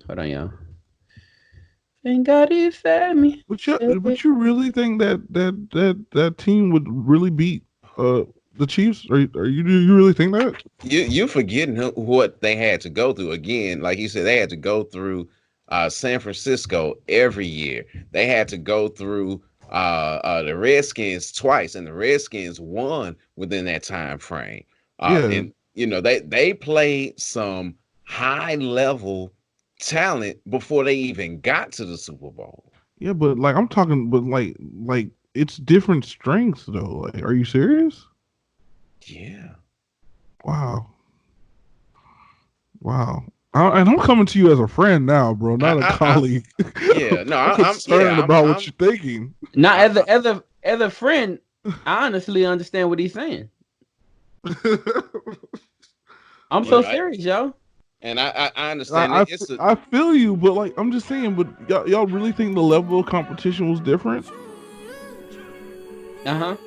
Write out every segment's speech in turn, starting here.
Hold on, y'all. Thank God he fed me. But you really think that team would really beat the Chiefs? Do you really think that? You forgetting what they had to go through again. Like you said, they had to go through San Francisco every year. They had to go through the Redskins twice, and the Redskins won within that time frame. Yeah, And they played some high level talent before they even got to the Super Bowl. yeah, but like I'm talking, but like it's different strengths though. Like, are you serious? Yeah. Wow, wow. And I'm coming to you as a friend now, bro, not a I colleague. yeah, no, I'm concerned about what you're thinking. Not I, as a friend, I honestly understand what he's saying. I'm you so know, like serious, yo. and I understand I, it. I, It's a I feel you, but like I'm just saying, but y'all really think the level of competition was different? Uh huh.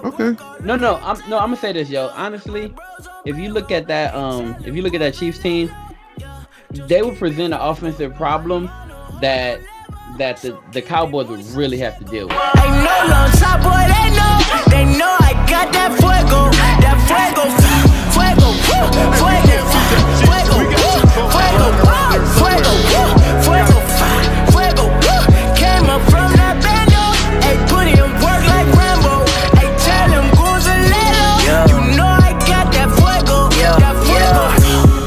Okay. I'm gonna say this, yo. Honestly, if you look at that Chiefs team, they would present an offensive problem that the Cowboys would really have to deal with. Ain't no long top boy, they know I got that fuego, fuego, fuego, fuego, fuego, fuego, came up from that bando, ayy, put in work like Rambo, ayy, tell them goons a little, you know I got that fuego, that fuego.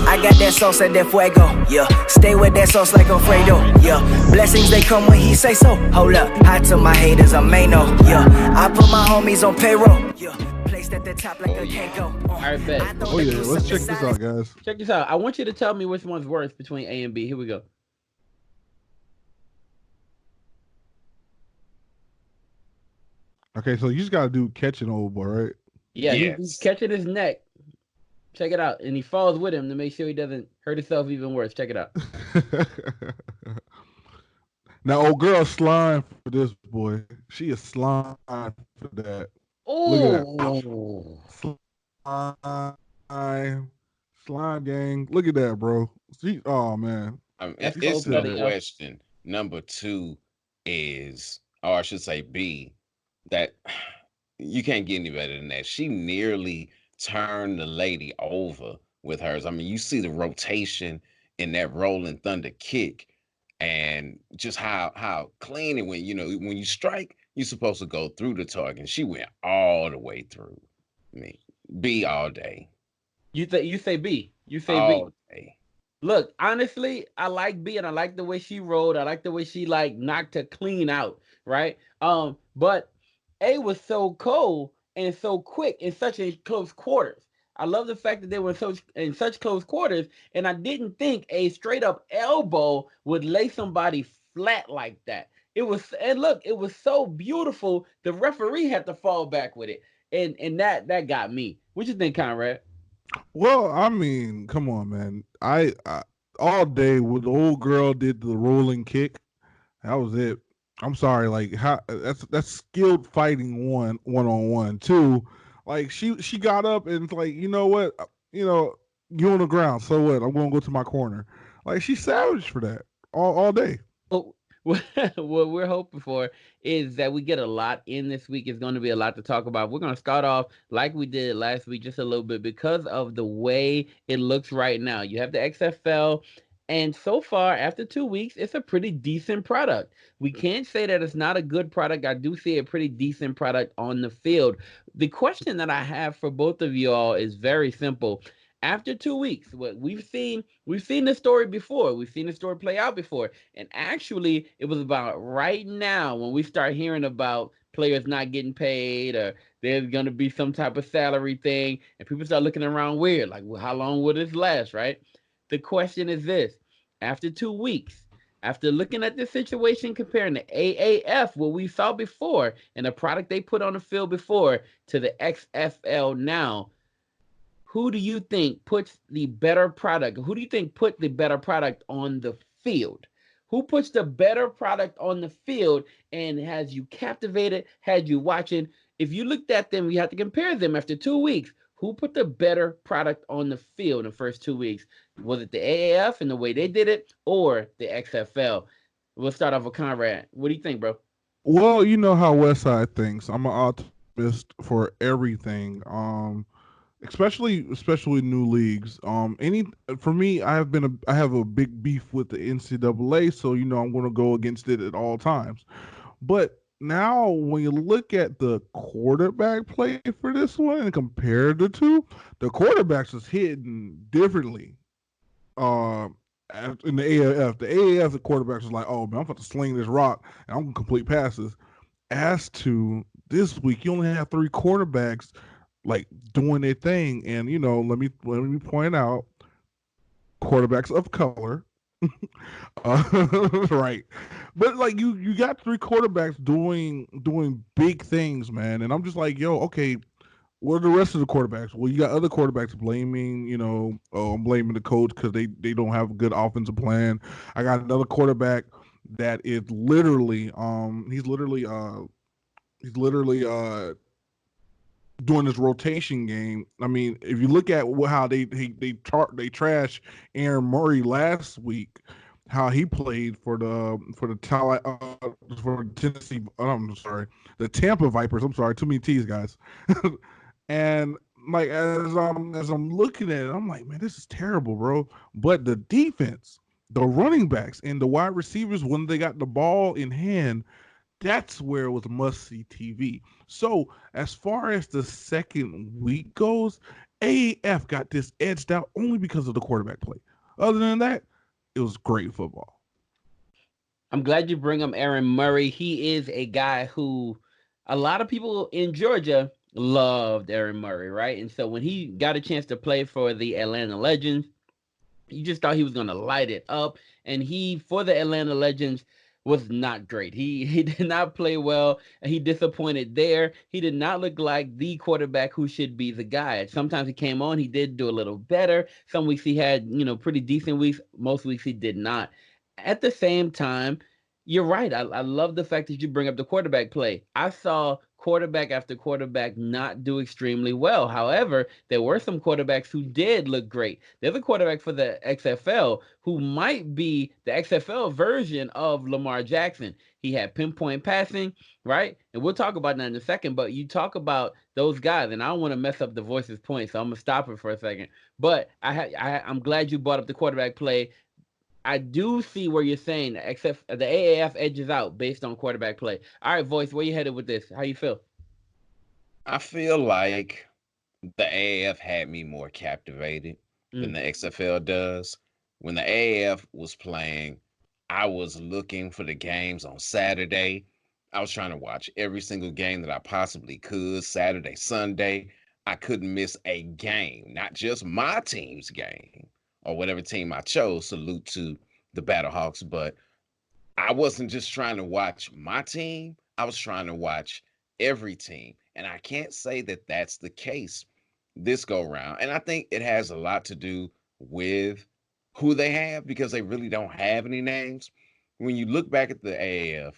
I got that sauce at that fuego, yeah. Stay with that sauce like Alfredo, yeah. Blessings they come when he say so. Hold up, hot to my haters, I'm Mano, yeah. I put my homies on payroll, yeah. Placed at the top like a Kango. All right, bet. Oh yeah, let's check this out, guys. Check this out. I want you to tell me which one's worse between A and B. Here we go. Okay, so you just gotta do catching old boy, right? Yeah, he's yes. catching his neck. Check it out, and he falls with him to make sure he doesn't hurt himself even worse. Check it out. Now, old girl slime for this boy. She is slime for that. Look at that. Oh, Slime, slime gang. Look at that, bro. Oh man, that's she It's cold said no blooded, that. yo. question. Number two is, or I should say B, that you can't get any better than that. She nearly turned the lady over with hers. I mean, you see the rotation in that rolling thunder kick and just how clean it went. When you strike, you're supposed to go through the target. And she went all the way through. I mean, B all day. You say B. You say B. All day. Look, honestly, I like B and I like the way she rolled. I like the way she like knocked her clean out, right? But A was so cold and so quick in such a close quarters. I love the fact that they were in such close quarters, and I didn't think a straight up elbow would lay somebody flat like that. It was, and look, it was so beautiful. The referee had to fall back with it, and that got me. What you think, Conrad? Well, I mean, come on, man. I all day when the old girl did the rolling kick, that was it. I'm sorry, like how that's skilled fighting one on one. Two, like she got up and like you know what, you on the ground. So what? I'm gonna go to my corner. Like she's savage for that all day. Oh, what we're hoping for is that we get a lot in this week. It's going to be a lot to talk about. We're going to start off like we did last week, just a little bit because of the way it looks right now. You have the XFL, and so far, after 2 weeks, it's a pretty decent product. We can't say that it's not a good product. I do see a pretty decent product on the field. The question that I have for both of you all is very simple. After 2 weeks, what we've seen this story before. We've seen the story play out before. And actually, it was about right now when we start hearing about players not getting paid or there's going to be some type of salary thing and people start looking around weird like, well, how long will this last, right? The question is this. After 2 weeks, after looking at this situation, comparing the AAF, what we saw before, and the product they put on the field before to the XFL now, who do you think puts the better product? Who do you think put the better product on the field? Who puts the better product on the field and has you captivated, had you watching? If you looked at them, you have to compare them after 2 weeks. who put the better product on the field in the first 2 weeks? Was it the AAF and the way they did it, or the XFL? We'll start off with Conrad. What do you think, bro? Well, you know how Westside thinks. I'm an optimist for everything. Especially new leagues. Any for me, I have a big beef with the NCAA, so you know I'm going to go against it at all times. But now, when you look at the quarterback play for this one and compare the two, the quarterbacks is hitting differently. Um, in the AAF, the quarterbacks is like, oh man, I'm about to sling this rock and I'm gonna complete passes. As to this week, you only have three quarterbacks like doing their thing, and you know, let me point out quarterbacks of color. Right, but like you got three quarterbacks doing big things, man, and I'm just like, yo, okay, what are the rest of the quarterbacks? Well, you got other quarterbacks blaming, you know, oh, I'm blaming the coach because they don't have a good offensive plan. I got another quarterback that is literally he's literally doing this rotation game. I mean, if you look at how they trash Aaron Murray last week, how he played for the Tennessee. I'm sorry, the Tampa Vipers. I'm sorry, too many T's, guys. And like as I'm looking at it, I'm like, man, this is terrible, bro. But the defense, the running backs, and the wide receivers when they got the ball in hand, that's where it was must see TV. So as far as the second week goes, AAF got this edged out only because of the quarterback play. Other than that, it was great football. I'm glad you bring up Aaron Murray. He is a guy who a lot of people in Georgia loved Aaron Murray, right? And so when he got a chance to play for the Atlanta Legends, you just thought he was going to light it up. And he, for the Atlanta Legends, was not great. He did not play well. He disappointed there. He did not look like the quarterback who should be the guy. Sometimes he came on, he did do a little better. Some weeks he had, pretty decent weeks. Most weeks he did not. At the same time, you're right. I love the fact that you bring up the quarterback play. I saw quarterback after quarterback not do extremely well. However, there were some quarterbacks who did look great. There's a quarterback for the XFL who might be the XFL version of Lamar Jackson. He had pinpoint passing, right? And we'll talk about that in a second. But you talk about those guys, and I don't want to mess up the voice's point, so I'm gonna stop it for a second. But I'm glad you brought up the quarterback play. I do see where you're saying, except the AAF edges out based on quarterback play. All right, voice, where you headed with this? How you feel? I feel like the AAF had me more captivated than Mm. the XFL does. When the AAF was playing, I was looking for the games on Saturday. I was trying to watch every single game that I possibly could, Saturday, Sunday. I couldn't miss a game, not just my team's game or whatever team I chose. Salute to the Battlehawks, but I wasn't just trying to watch my team, I was trying to watch every team. And I can't say that that's the case this go round. And I think it has a lot to do with who they have because they really don't have any names. When you look back at the AAF,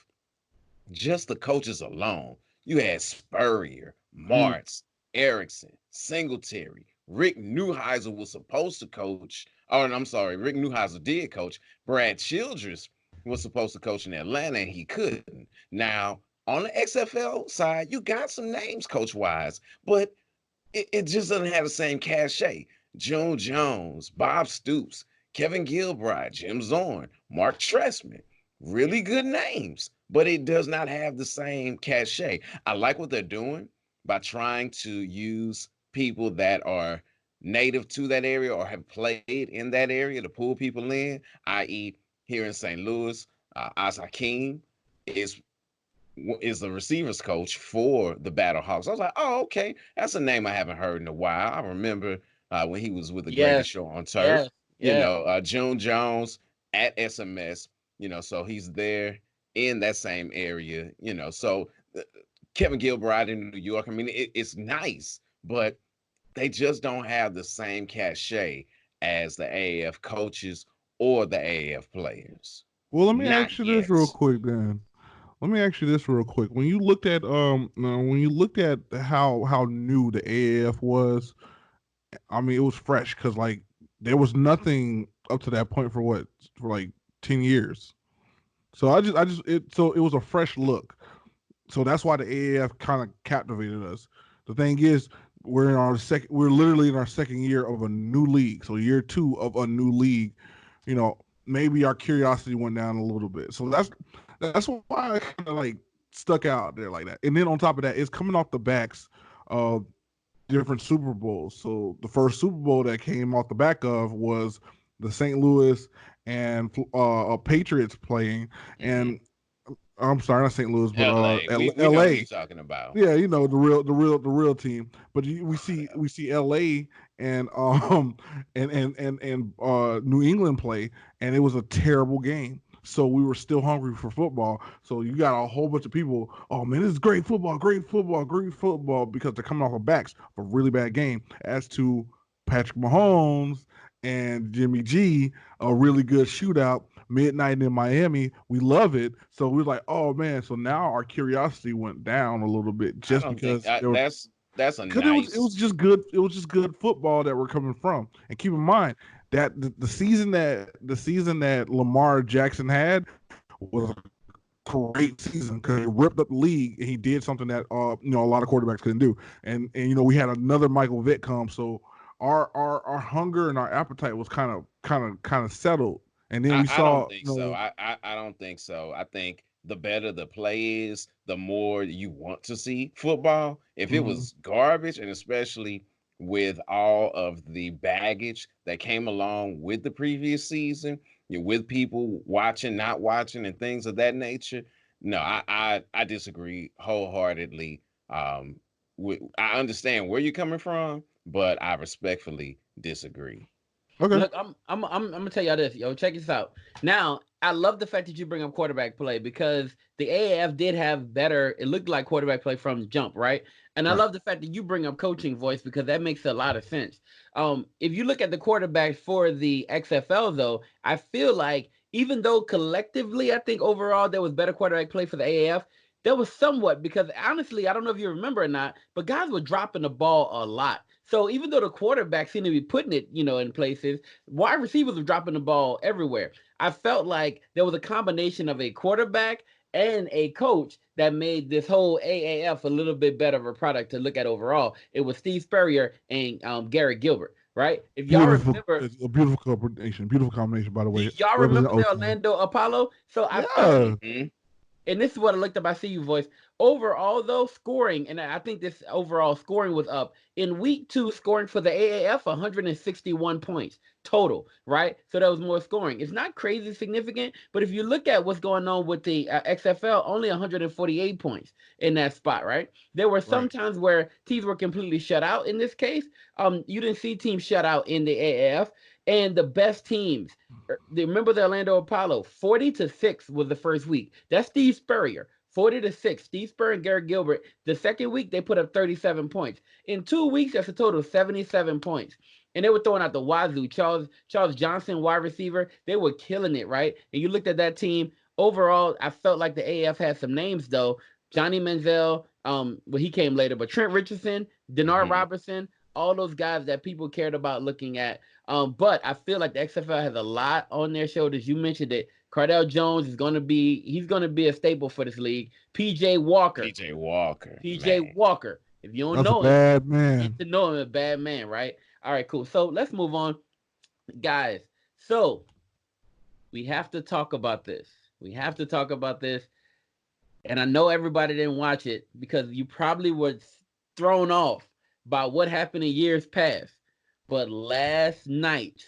just the coaches alone, you had Spurrier, Mm. Martz, Erickson, Singletary. Rick Neuheisel was supposed to coach. Oh, and I'm sorry, Rick Neuheisel did coach. Brad Childress was supposed to coach in Atlanta, and he couldn't. Now, on the XFL side, you got some names coach wise, but it just doesn't have the same cachet. Joe Jones, Bob Stoops, Kevin Gilbride, Jim Zorn, Mark Trestman, really good names, but it does not have the same cachet. I like what they're doing by trying to use people that are native to that area or have played in that area to pull people in, i.e., here in St. Louis, Asa Hakeem is the receivers coach for the Battlehawks. I was like, oh, okay, that's a name I haven't heard in a while. I remember when he was with the Yes, Greatest Show on Turf. yes, yes. June Jones at SMS. So he's there in that same area. So Kevin Gilbride in New York. I mean, it's nice, but they just don't have the same cachet as the AAF coaches or the AAF players. Well, let me Not ask you this real yet. quick then. Let me ask you this real quick. When you looked at how new the AAF was, I mean, it was fresh because like there was nothing up to that point for what for like 10 years. So it was a fresh look. So that's why the AAF kind of captivated us. The thing is, we're literally in our second year of a new league. So year two of a new league, you know, maybe our curiosity went down a little bit. So that's why I kind of like stuck out there like that. And then on top of that, it's coming off the backs of different Super Bowls. So the first Super Bowl that came off the back of was the St. Louis and Patriots playing, Mm-hmm. and I'm sorry, not St. Louis, but LA. We know who L.A. you're talking about. Yeah, you know the real team. But we see L.A. and New England play, and it was a terrible game. So we were still hungry for football. So you got a whole bunch of people. Oh man, this is great football, great football, great football, because they're coming off of backs of a really bad game. As to Patrick Mahomes and Jimmy G, a really good shootout midnight in Miami. We love it. So we're like, oh man. So now our curiosity went down a little bit I just don't think because there was that's a because it was nice. just good. It was just good football that we're coming from. And keep in mind that the season that Lamar Jackson had was a great season because he ripped up the league and he did something that a lot of quarterbacks couldn't do. And we had another Michael Vick come, so our hunger and our appetite was kind of settled. And then we I don't saw think so. I don't think so. I think the better the play is, the more you want to see football. If it mhm, was garbage, and especially with all of the baggage that came along with the previous season, with people watching, not watching, and things of that nature. No, I disagree wholeheartedly. I understand where you're coming from, but I respectfully disagree. okay. Look, I'm gonna tell y'all this, yo. Check this out. Now, I love the fact that you bring up quarterback play because the AAF did have better. It looked like quarterback play from the jump, right? And I Right. love the fact that you bring up coaching voice because that makes a lot of sense. If you look at the quarterbacks for the XFL, though, I feel like even though collectively, I think overall there was better quarterback play for the AAF. There was somewhat because honestly, I don't know if you remember or not, but guys were dropping the ball a lot. So even though the quarterback seemed to be putting it, in places, wide receivers were dropping the ball everywhere. I felt like there was a combination of a quarterback and a coach that made this whole AAF a little bit better of a product to look at overall. It was Steve Spurrier and Garrett Gilbert, right? If y'all Beautiful, remember, it's a beautiful combination. Beautiful combination, by the way. y'all Represent remember the Oakland. Orlando Apollo? So I felt Yeah. Hmm. and this is what I looked up. I see you voice overall though scoring, and I think this overall scoring was up in week two. Scoring for the AAF 161 points total, right? So that was more scoring. It's not crazy significant, but if you look at what's going on with the XFL, only 148 points in that spot, right? There were some Right. times where teams were completely shut out. In this case, you didn't see teams shut out in the AAF, and the best teams remember the Orlando Apollo, 40-6 was the first week. That's Steve Spurrier. 40-6. Steve Spurrier and Garrett Gilbert. The second week, they put up 37 points. In 2 weeks, that's a total of 77 points. And they were throwing out the wazoo. Charles Johnson, wide receiver. They were killing it, right? And you looked at that team. Overall, I felt like the AF had some names though. Johnny Manziel, he came later, but Trent Richardson, Denard Hmm. Robertson, all those guys that people cared about looking at. But I feel like the XFL has a lot on their shoulders. You mentioned it. Cardell Jones he's gonna be a staple for this league. PJ Walker. PJ Walker, PJ man. Walker. If you don't That's a know him, bad get man. to know him, a bad man, right? All right, cool. So let's move on. Guys, so we have to talk about this. We have to talk about this. And I know everybody didn't watch it because you probably were thrown off by what happened in years past. But last night's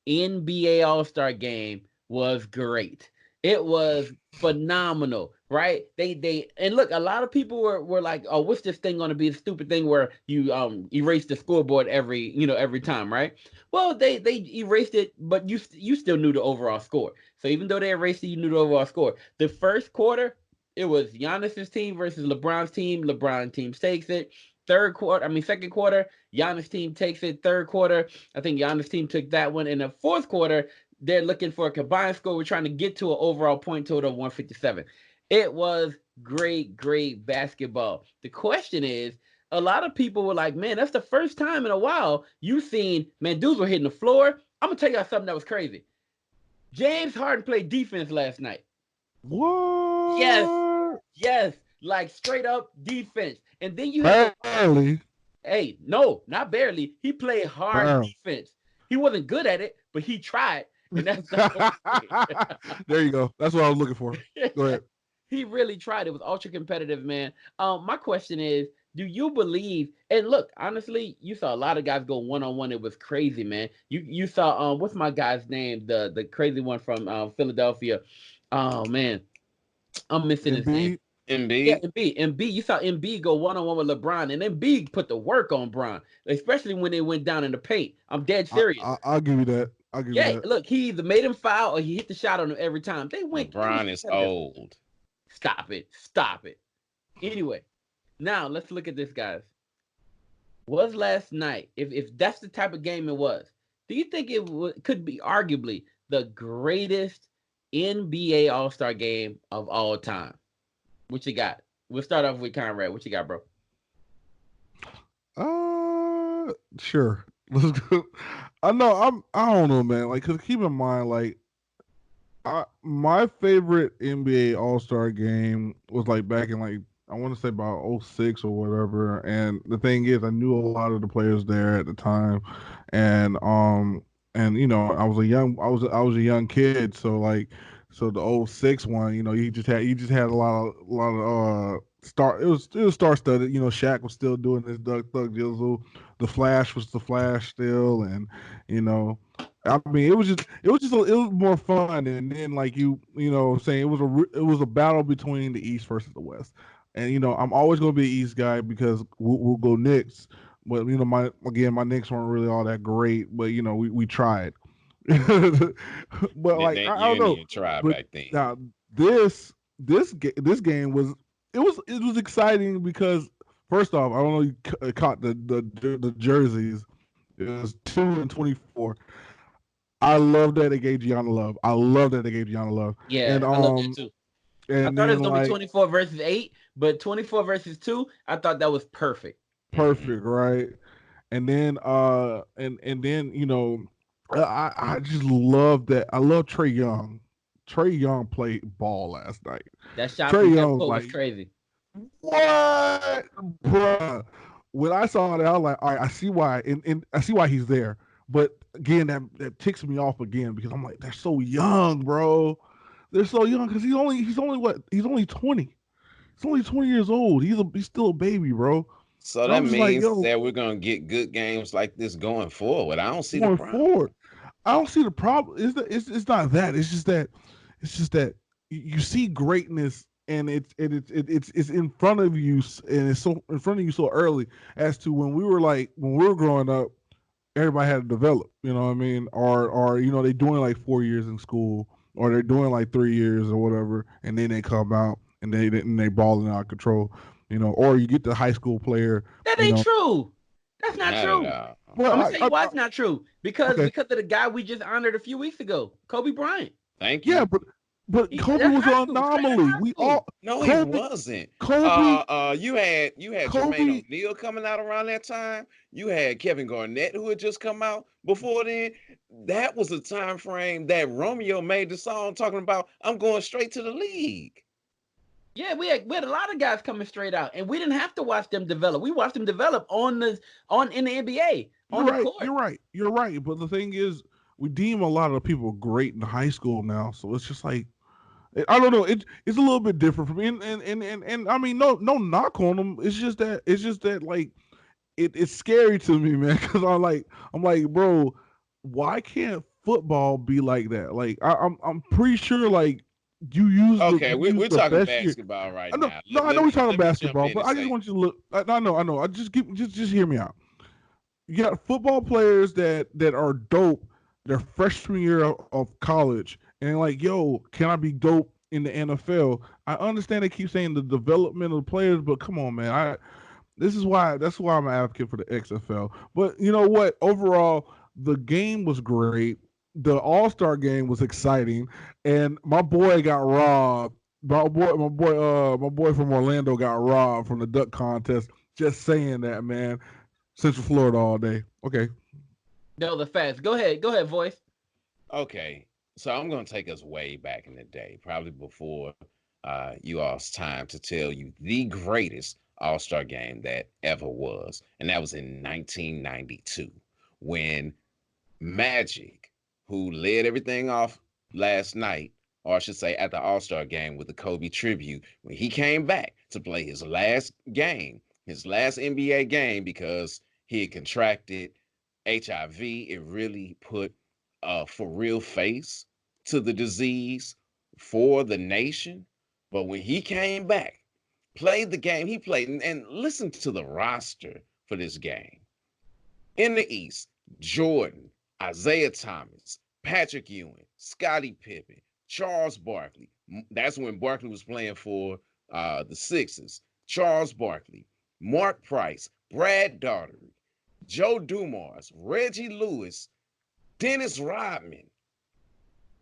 NBA All Star game was great. It was phenomenal, right? They and look, a lot of people were like, "Oh, what's this thing going to be? The stupid thing where you erase the scoreboard every time, right?" Well, they erased it, but you still knew the overall score. So even though they erased it, you knew the overall score. The first quarter, it was Giannis's team versus LeBron's team. LeBron team takes it. Second quarter, Giannis team takes it. Third quarter, I think Giannis team took that one. In the fourth quarter, they're looking for a combined score. We're trying to get to an overall point total of 157. It was great basketball. The question is, a lot of people were like, man, that's the first time in a while you seen, man, dudes were hitting the floor. I'm going to tell y'all something that was crazy. James Harden played defense last night. Yes, What? yes, like straight up defense. And then you had the, Barely. hey, no, not barely. He played hard Barely. defense. He wasn't good at it, but he tried. And that's what There you go. That's what I was looking for. Go ahead. he really tried. It was ultra competitive, man. My question is, do you believe? And look, honestly, you saw a lot of guys go one on one. It was crazy, man. You saw what's my guy's name? The crazy one from Philadelphia. Oh man, I'm missing his name. Embiid. Yeah, Embiid, Embiid. You saw Embiid go one on one with LeBron, and Embiid put the work on Bron, especially when they went down in the paint. I'm dead serious. I'll give you that. I'll give you Yeah, that. look, he either made him foul or he hit the shot on him every time. They went. It was LeBron is competitive. old. Stop it. Stop it. Anyway, now let's look at this, guys. Was last night, if that's the type of game it was, do you think could be arguably the greatest NBA All Star game of all time? What you got? We'll start off with Conrad. What you got, bro? Sure. Let's go. I know. I don't know, man. Like, cause keep in mind, like, my favorite NBA All Star game was like back in like I want to say about '06 or whatever. And the thing is, I knew a lot of the players there at the time, and I was a young kid, so like so the '06 one, you just had a lot of star it was star studded. Shaq was still doing his Thug Jizzle. The Flash was the Flash still, and you know I mean, it was more fun, and then like what I'm saying it was a battle between the East versus the West, and I'm always gonna be an East guy because we'll go Knicks, but my Knicks weren't really all that great, but we tried, but like I You don't didn't know, even try but back then. now this game was exciting because first off I don't know you caught the jerseys. It was 2 and 24. I love that they gave Gianna love. I love that they gave Gianna love. Yeah, And I love that too. I and thought it was then gonna be like 24 versus 8, but 24 versus 2, I thought that was perfect. Mhm. perfect, right? And then I just love that. I love Trey Young. Trey Young played ball last night. That shot Trey from half Young was court was like, crazy. what, bruh? When I saw that, I was like, all right, I see why, and I see why he's there. But again, that ticks me off again because I'm like, they're so young, bro. They're so young because he's only what? He's only 20. He's only 20 years old. He's still a baby, bro. So And that I'm just like, means yo, that we're gonna get good games like this going forward. I don't see the going problem. forward, I don't see the problem. It's not that. It's just that you see greatness and it's in front of you and it's so in front of you so early as to when we were growing up, everybody had to develop. You know what I mean? Or they doing like 4 years in school, or they're doing like 3 years or whatever, and then they come out and they balling out of control. Or you get the high school player. That You ain't know, true. That's not Not at true. all. well, I'm gonna tell you why it's not true. Because okay, because of the guy we just honored a few weeks ago, Kobe Bryant. Thank yeah, you. but Kobe That's was high an school, straight out of anomaly. high We school. all No, he Kobe wasn't. Kobe You had Jermaine Kobe. O'Neal coming out around that time. You had Kevin Garnett who had just come out before then. That was a time frame that Romeo made the song talking about I'm going straight to the league. Yeah, we had a lot of guys coming straight out, and we didn't have to watch them develop. We watched them develop on in the NBA You're on the right. court. You're right. You're right. But the thing is, we deem a lot of people great in high school now, so it's just like I don't know. It's a little bit different for me, and I mean, no knock on them. It's just that like it's scary to me, man, because I'm like, bro, why can't football be like that? Like I'm pretty sure like Okay, you we, use we're the talking best year. basketball right I know, now. no, Let, I let know we're me talking let me jump basketball, in but and I just say, want you to look. I know. I just hear me out. You got football players that are dope their freshman year of college, and like, yo, can I be dope in the NFL? I understand they keep saying the development of the players, but come on, man. That's why I'm an advocate for the XFL. But you know what? Overall, the game was great. The All Star game was exciting, and my boy got robbed my boy from Orlando got robbed from the duck contest. Just saying that, man. Central Florida all day. Okay. No, the facts. Go ahead, voice. Okay, so I'm gonna take us way back in the day, probably before you all's time, to tell you the greatest All-Star game that ever was, and that was in 1992 when Magic, who led everything off last night, or I should say at the All-Star game with the Kobe tribute, when he came back to play his last game, his last NBA game, because he had contracted HIV. It really put a for real face to the disease for the nation. But when he came back, played the game, he played, and listen to the roster for this game. In the East, Jordan, Isaiah Thomas, Patrick Ewing, Scottie Pippen, Charles Barkley. That's when Barkley was playing for the Sixers. Charles Barkley, Mark Price, Brad Daugherty, Joe Dumars, Reggie Lewis, Dennis Rodman,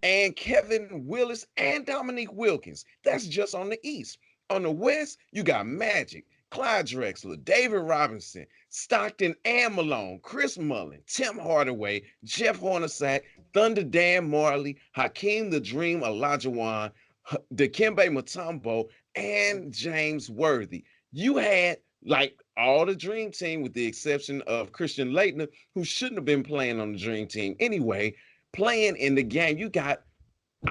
and Kevin Willis and Dominique Wilkins. That's just on the East. On the West, you got Magic, Clyde Drexler, David Robinson, Stockton and Malone, Chris Mullin, Tim Hardaway, Jeff Hornacek, Thunder Dan Marley, Hakeem the Dream Olajuwon, Dikembe Mutombo, and James Worthy. You had like all the dream team with the exception of Christian Laettner, who shouldn't have been playing on the dream team anyway, playing in the game. You got,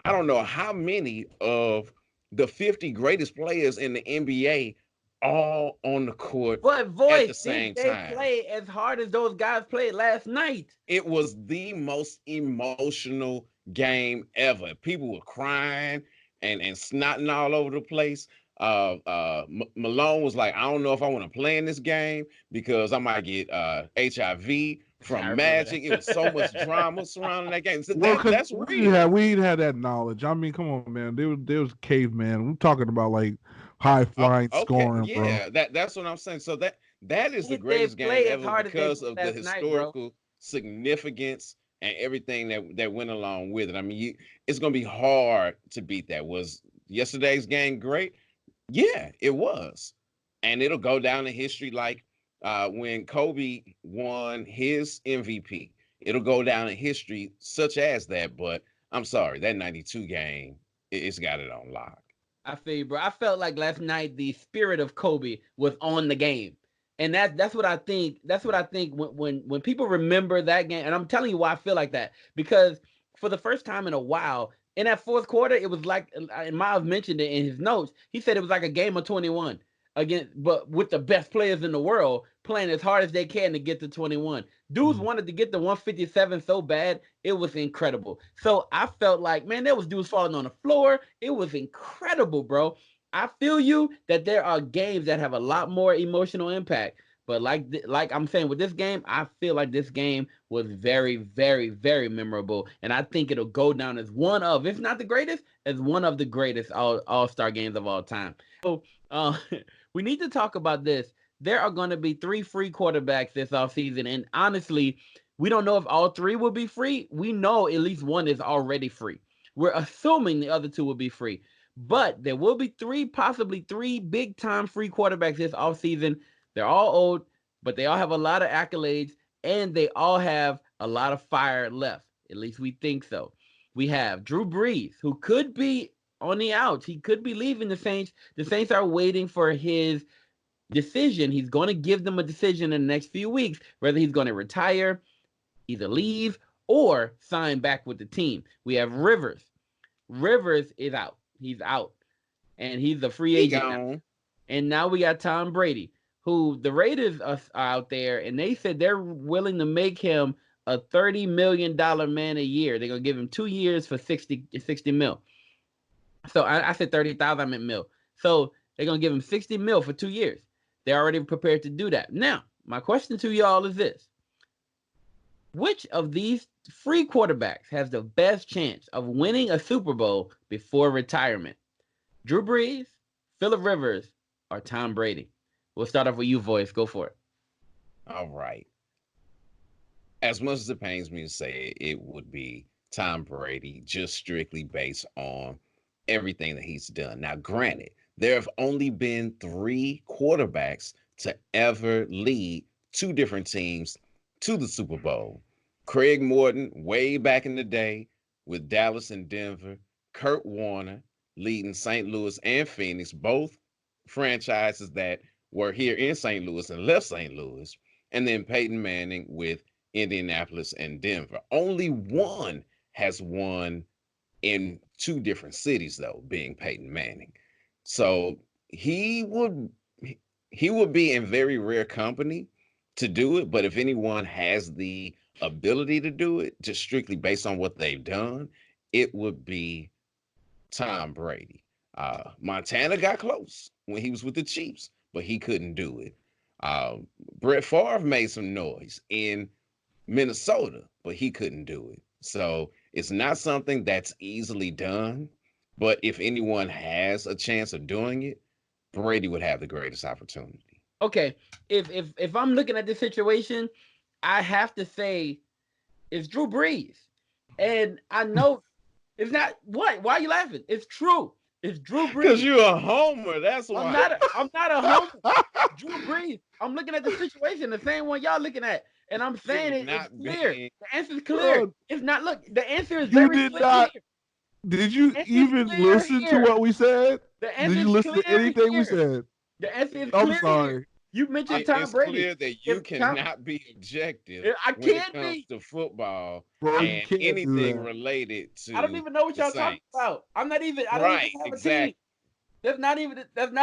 I don't know how many of the 50 greatest players in the NBA all on the court But at the voice, did same they time. play as hard as those guys played last night? It was the most emotional game ever. People were crying and snotting all over the place. Malone was like, I don't know if I want to play in this game because I might get HIV I from remember Magic. It was so much that. drama surrounding that game. So Well, because that's real. we ain't had that knowledge. I mean, come on, man. There was caveman. We're talking about like high Oh, flying okay, scoring, bro. yeah, that's what I'm saying. So that is the Did they greatest game play as ever hard as they because played of the last night, bro? historical significance and everything that went along with it. I mean, it's gonna be hard to beat that. Was yesterday's game great? Yeah, it was, and it'll go down in history like when Kobe won his MVP. It'll go down in history such as that. But I'm sorry, that '92 game, it's got it on lock. I feel you, bro. I felt like last night the spirit of Kobe was on the game, and that's what I think. That's what I think when people remember that game. And I'm telling you why I feel like that, because for the first time in a while, in that fourth quarter, it was like, and Miles mentioned it in his notes. He said it was like a game of 21 again, but with the best players in the world playing as hard as they can to get to 21. Dudes wanted to get to 157 so bad, it was incredible. So I felt like, man, there was dudes falling on the floor. It was incredible, bro. I feel you that there are games that have a lot more emotional impact. But like I'm saying with this game, I feel like this game was very, very, very memorable, and I think it'll go down as one of, if not the greatest, as one of the greatest all-star games of all time. So we need to talk about this. There are going to be 3 free quarterbacks this offseason, and honestly, we don't know if all 3 will be free. We know at least one is already free. We're assuming the other 2 will be free. But there will be 3, possibly 3 big time free quarterbacks this offseason. They're all old, but they all have a lot of accolades and they all have a lot of fire left. At least we think so. We have Drew Brees, who could be on the outs. He could be leaving the Saints. The Saints are waiting for his decision. He's going to give them a decision in the next few weeks, whether he's going to retire, either leave, or sign back with the team. We have Rivers. Rivers is out. He's out. And he's a free He agent now. gone. And now we got Tom Brady, who the Raiders are out there, and they said they're willing to make him a $30 million man a year. They're going to give him 2 years for 60 mil. So I said 30,000, I meant mil. So they're going to give him 60 mil for 2 years. They're already prepared to do that. Now, my question to y'all is this. Which of these free quarterbacks has the best chance of winning a Super Bowl before retirement? Drew Brees, Phillip Rivers, or Tom Brady? We'll start off with you, voice. Go for it. All right. As much as it pains me to say it, it would be Tom Brady, just strictly based on everything that he's done. Now, granted, there have only been 3 quarterbacks to ever lead 2 different teams to the Super Bowl. Craig Morton, way back in the day with Dallas and Denver, Kurt Warner leading St. Louis and Phoenix, both franchises that were here in St. Louis and left St. Louis, and then Peyton Manning with Indianapolis and Denver. Only one has won in 2 different cities, though, being Peyton Manning. So he would he would be in very rare company to do it. But if anyone has the ability to do it, just strictly based on what they've done, it would be Tom Brady. Montana got close when he was with the Chiefs, but he couldn't do it. Uh, Brett Favre made some noise in Minnesota, but he couldn't do it. So it's not something that's easily done. But if anyone has a chance of doing it, Brady would have the greatest opportunity. Okay, if I'm looking at this situation, I have to say it's Drew Brees, and I know it's not. What? Why are you laughing? It's true. It's Drew Because Brees. you're a homer. That's why. I'm not a homer. Drew Brees. I'm looking at the situation, the same one y'all looking at, and I'm saying It's it's not clear. being. The answer is clear. Bro, It's not. Look, the answer is you very did clear not. here. Did you The answer is even clear listen to here. what we said? The Did answer you is listen to clear anything we here. said? The answer is I'm clear here. sorry, You mentioned Tom It's Brady. clear that you If Tom, cannot be objective I when it can't comes be. to football bro. You and can't do anything that. related I don't to even know what the y'all talking Saints. about. I don't even Right, have a team. exactly. That's not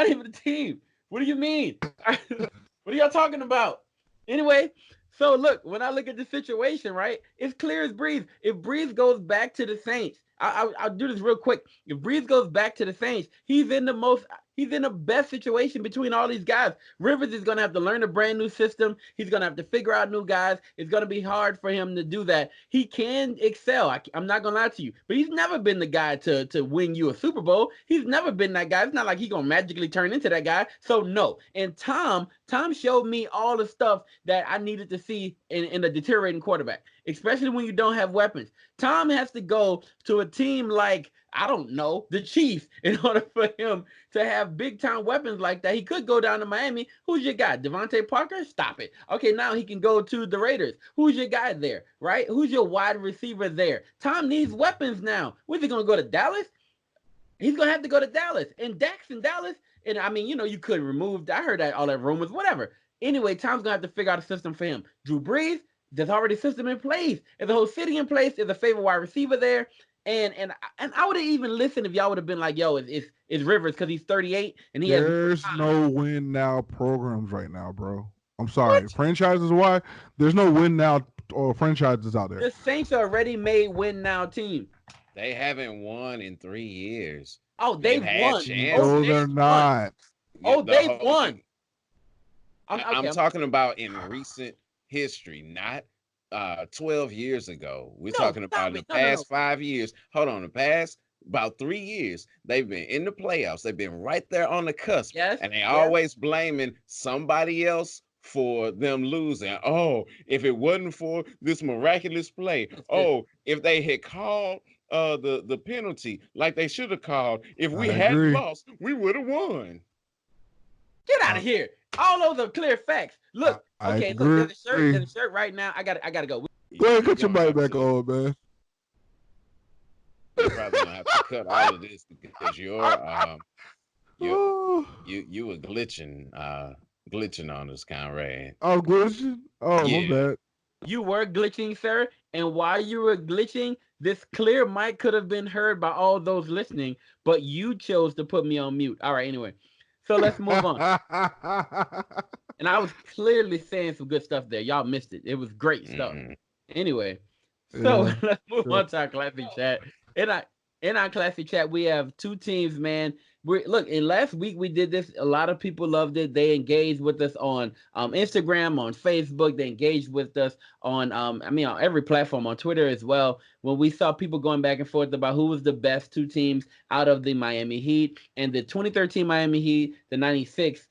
even a team. What do you mean? What are y'all talking about? Anyway, so look, when I look at the situation, right, it's clear as Breeze. If Breeze goes back to the Saints, I'll do this real quick. If Breeze goes back to the Saints, he's in the best situation between all these guys. Rivers is gonna have to learn a brand new system. He's gonna have to figure out new guys. It's gonna be hard for him to do that. He can excel. I'm not gonna lie to you, but he's never been the guy to win you a Super Bowl. He's never been that guy. It's not like he's gonna magically turn into that guy. So no. And Tom showed me all the stuff that I needed to see in a deteriorating quarterback, especially when you don't have weapons. Tom has to go to a team like, I don't know, the Chiefs in order for him to have big time weapons like that. He could go down to Miami. Who's your guy? Devontae Parker? Stop it. Okay, now he can go to the Raiders. Who's your guy there, right? Who's your wide receiver there? Tom needs weapons now. Where's he going to go to Dallas? He's going to have to go to Dallas. And Dak's in Dallas. And I mean, you could remove, I heard that all that rumors, whatever. Anyway, Tom's going to have to figure out a system for him. Drew Brees, there's already a system in place. There's a whole city in place. There's a favorite wide receiver there. And I would have even listened if y'all would have been like, yo, it's Rivers because he's 38 and he has more There's time. no win now programs right now, bro. I'm sorry. What? Franchises, why? There's no win now or franchises out there. The Saints are already made win now team. They haven't won in 3 years. Oh, They've they've had won. Oh, No, chances. they're they've won. not. Oh, The they've whole won. thing. I'm I'm okay. talking about in recent history, not 12 years ago. We're No, talking about stop in the it. No. past 5 years. Hold on, the past about 3 years, they've been in the playoffs. They've been right there on the cusp, Yes, and they yes. always blaming somebody else for them losing. Oh, if it wasn't for this miraculous play, oh, if they had called the penalty like they should have called, if we I hadn't agree. lost, we would have won. Get out I, of here. All those are clear facts. Look, I okay, look, agree. there's a shirt right now. I gotta go. Go ahead, You're cut your gonna mic have back to. on, man. You're probably gonna have to cut all of this because you Oh, you were glitching on us, Conrad. I'm glitching. Oh, my Yeah, bad. You were glitching, sir, and while you were glitching, this clear mic could have been heard by all those listening, but you chose to put me on mute. All right, anyway. So let's move on. And I was clearly saying some good stuff there. Y'all missed it. It was great stuff. mm-hmm. Anyway, so Yeah, let's move sure. on to our classic chat. In our classic chat, we have two teams, man. Look, in last week we did this. A lot of people loved it. They engaged with us on Instagram, on Facebook. They engaged with us on on every platform, on Twitter as well. When we saw people going back and forth about who was the best two teams out of the Miami Heat and the 2013 Miami Heat, the 96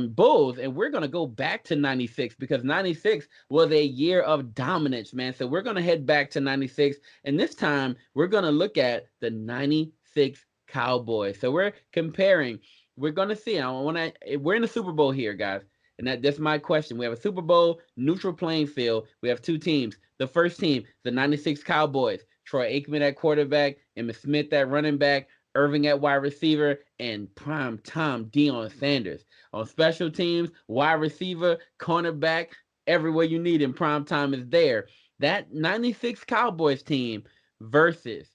Bulls, and we're gonna go back to 96 because 96 was a year of dominance, man. So we're gonna head back to 96, and this time we're gonna look at the 96 Cowboys. So we're comparing. We're gonna see. I want to. We're in the Super Bowl here, guys. And that's my question. We have a Super Bowl neutral playing field. We have two teams. The first team, the 96 Cowboys. Troy Aikman at quarterback, Emmitt Smith at running back, Irving at wide receiver, and prime time Deion Sanders. On special teams, wide receiver, cornerback, everywhere you need in prime time is there. That 96 Cowboys team versus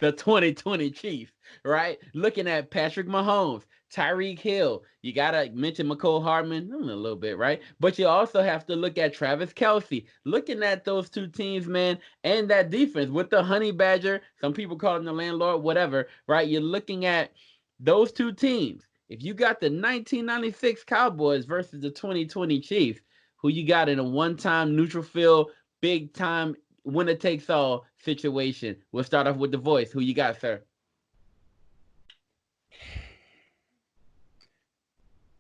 the 2020 Chiefs, right? Looking at Patrick Mahomes, Tyreek Hill. You got to mention McCole Hardman a little bit, right? But you also have to look at Travis Kelce. Looking at those two teams, man, and that defense with the Honey Badger, some people call him the landlord, whatever, right? You're looking at those two teams. If you got the 1996 Cowboys versus the 2020 Chiefs, who you got in a one-time neutral field, big time winner takes all situation? We'll start off with the voice. Who you got, sir?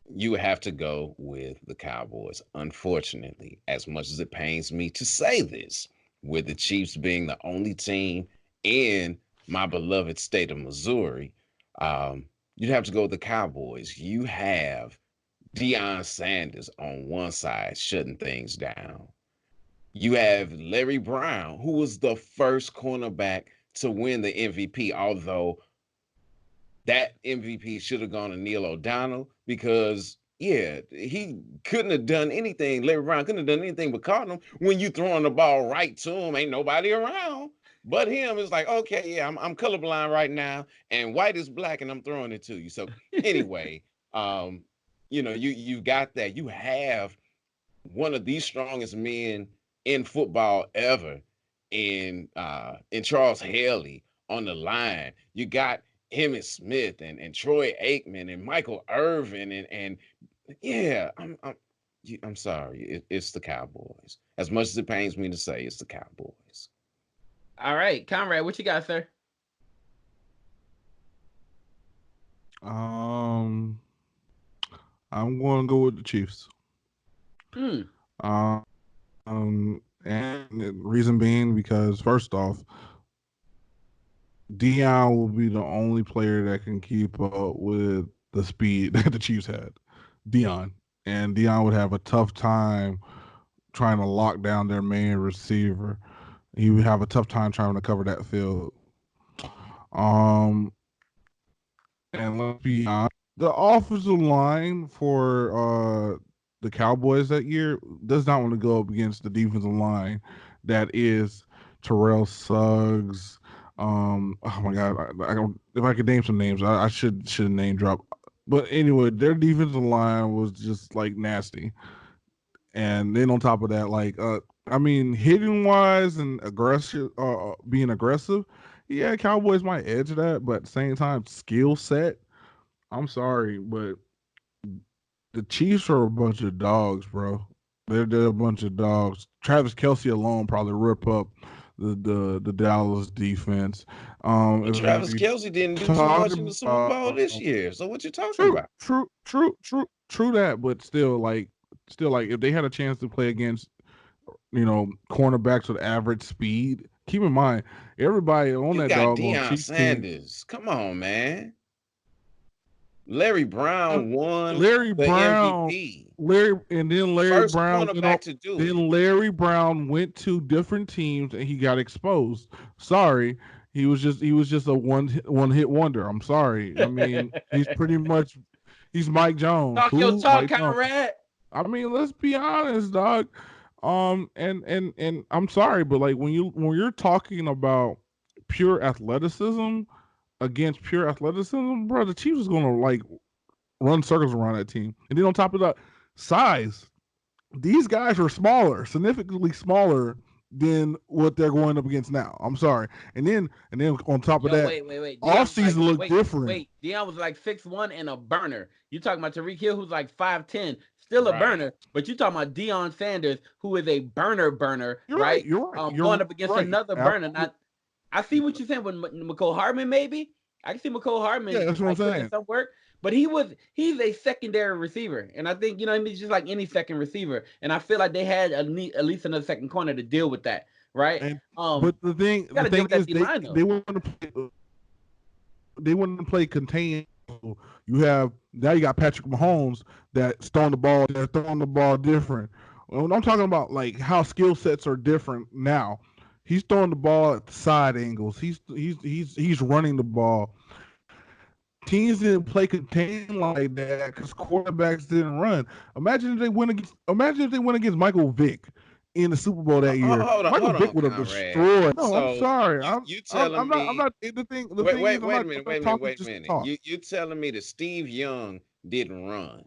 You have to go with the Cowboys. Unfortunately, as much as it pains me to say this, with the Chiefs being the only team in my beloved state of Missouri, you'd have to go with the Cowboys. You have Deion Sanders on one side shutting things down. You have Larry Brown, who was the first cornerback to win the MVP, although that MVP should have gone to Neil O'Donnell because, yeah, he couldn't have done anything. Larry Brown couldn't have done anything but caught him. When you throwing the ball right to him, ain't nobody around but him. It's like, okay, yeah, I'm colorblind right now, and white is black, and I'm throwing it to you. So anyway, you got that. You have one of the strongest men in football ever in Charles Haley on the line. You got Emmitt Smith and Troy Aikman and Michael Irvin and yeah, I'm sorry, it's the Cowboys. As much as it pains me to say, it's the Cowboys. All right, Conrad, what you got, sir? I'm going to go with the Chiefs. Hmm. And the reason being because first off, Deion will be the only player that can keep up with the speed that the Chiefs had. Deion. And Deion would have a tough time trying to lock down their main receiver. He would have a tough time trying to cover that field. And let's be honest, the offensive line for the Cowboys that year does not want to go up against the defensive line that is Terrell Suggs. Oh my God, I don't. If I could name some names, I should name drop. But anyway, their defensive line was just like nasty. And then on top of that, like I mean, hitting wise and aggressive, being aggressive, yeah, Cowboys might edge that, but at the same time, skill set. I'm sorry, but the Chiefs are a bunch of dogs, bro. They're a bunch of dogs. Travis Kelce alone probably rip up the Dallas defense. But If Travis you Kelce didn't do too talk much in the Super Bowl about this year. So what you talking true, about? true that, but still like if they had a chance to play against cornerbacks with average speed, keep in mind everybody on You that got doggone Deion Chiefs team. Sanders. Come on, man. Larry Brown won Larry the Brown, MVP. Larry First Brown cornerback to do it. then Larry Brown went to different teams and he got exposed. Sorry, he was just a one hit wonder. I'm sorry. I mean, he's Mike Jones. Talk your Who? talk, Mike Jones. Conrad. I mean, let's be honest, dog. And I'm sorry, but like when you're talking about pure athleticism against pure athleticism, bro, the Chiefs is gonna like run circles around that team. And then on top of that, size. These guys are smaller, significantly smaller than what they're going up against now. I'm sorry. And then on top of Yo, that, wait. off Deion was season like, look different. Deion was like 6'1" and a burner. You talking about Tariq Hill, who's like 5'10", still a Right. burner. But you talking about Deion Sanders, who is a burner, You're right? right. You're right. Going You're up against right. another burner. Absolutely. Now, I see what you're saying with McCole Hardman, maybe. I can see McCole Yeah, Hardman that's what I'm like putting in saying. some work, but he's a secondary receiver, and I think he's just like any second receiver. And I feel like they had at least another second corner to deal with that, right? And Um, but the gotta deal thing with that is D line though. they want to play contain. You have now you got Patrick Mahomes that's throwing the ball. They're throwing the ball different. When I'm talking about like how skill sets are different now, he's throwing the ball at the side angles. He's running the ball. Teams didn't play contain like that because quarterbacks didn't run. Imagine if they went against Michael Vick in the Super Bowl that year. Michael Hold Vick on, would have Conrad. destroyed. No, I'm So sorry. you telling I'm me? not. The Wait, thing is, wait, I'm wait a not. minute, I'm wait not a minute, talking wait a just to minute. talk. You telling me that Steve Young didn't run?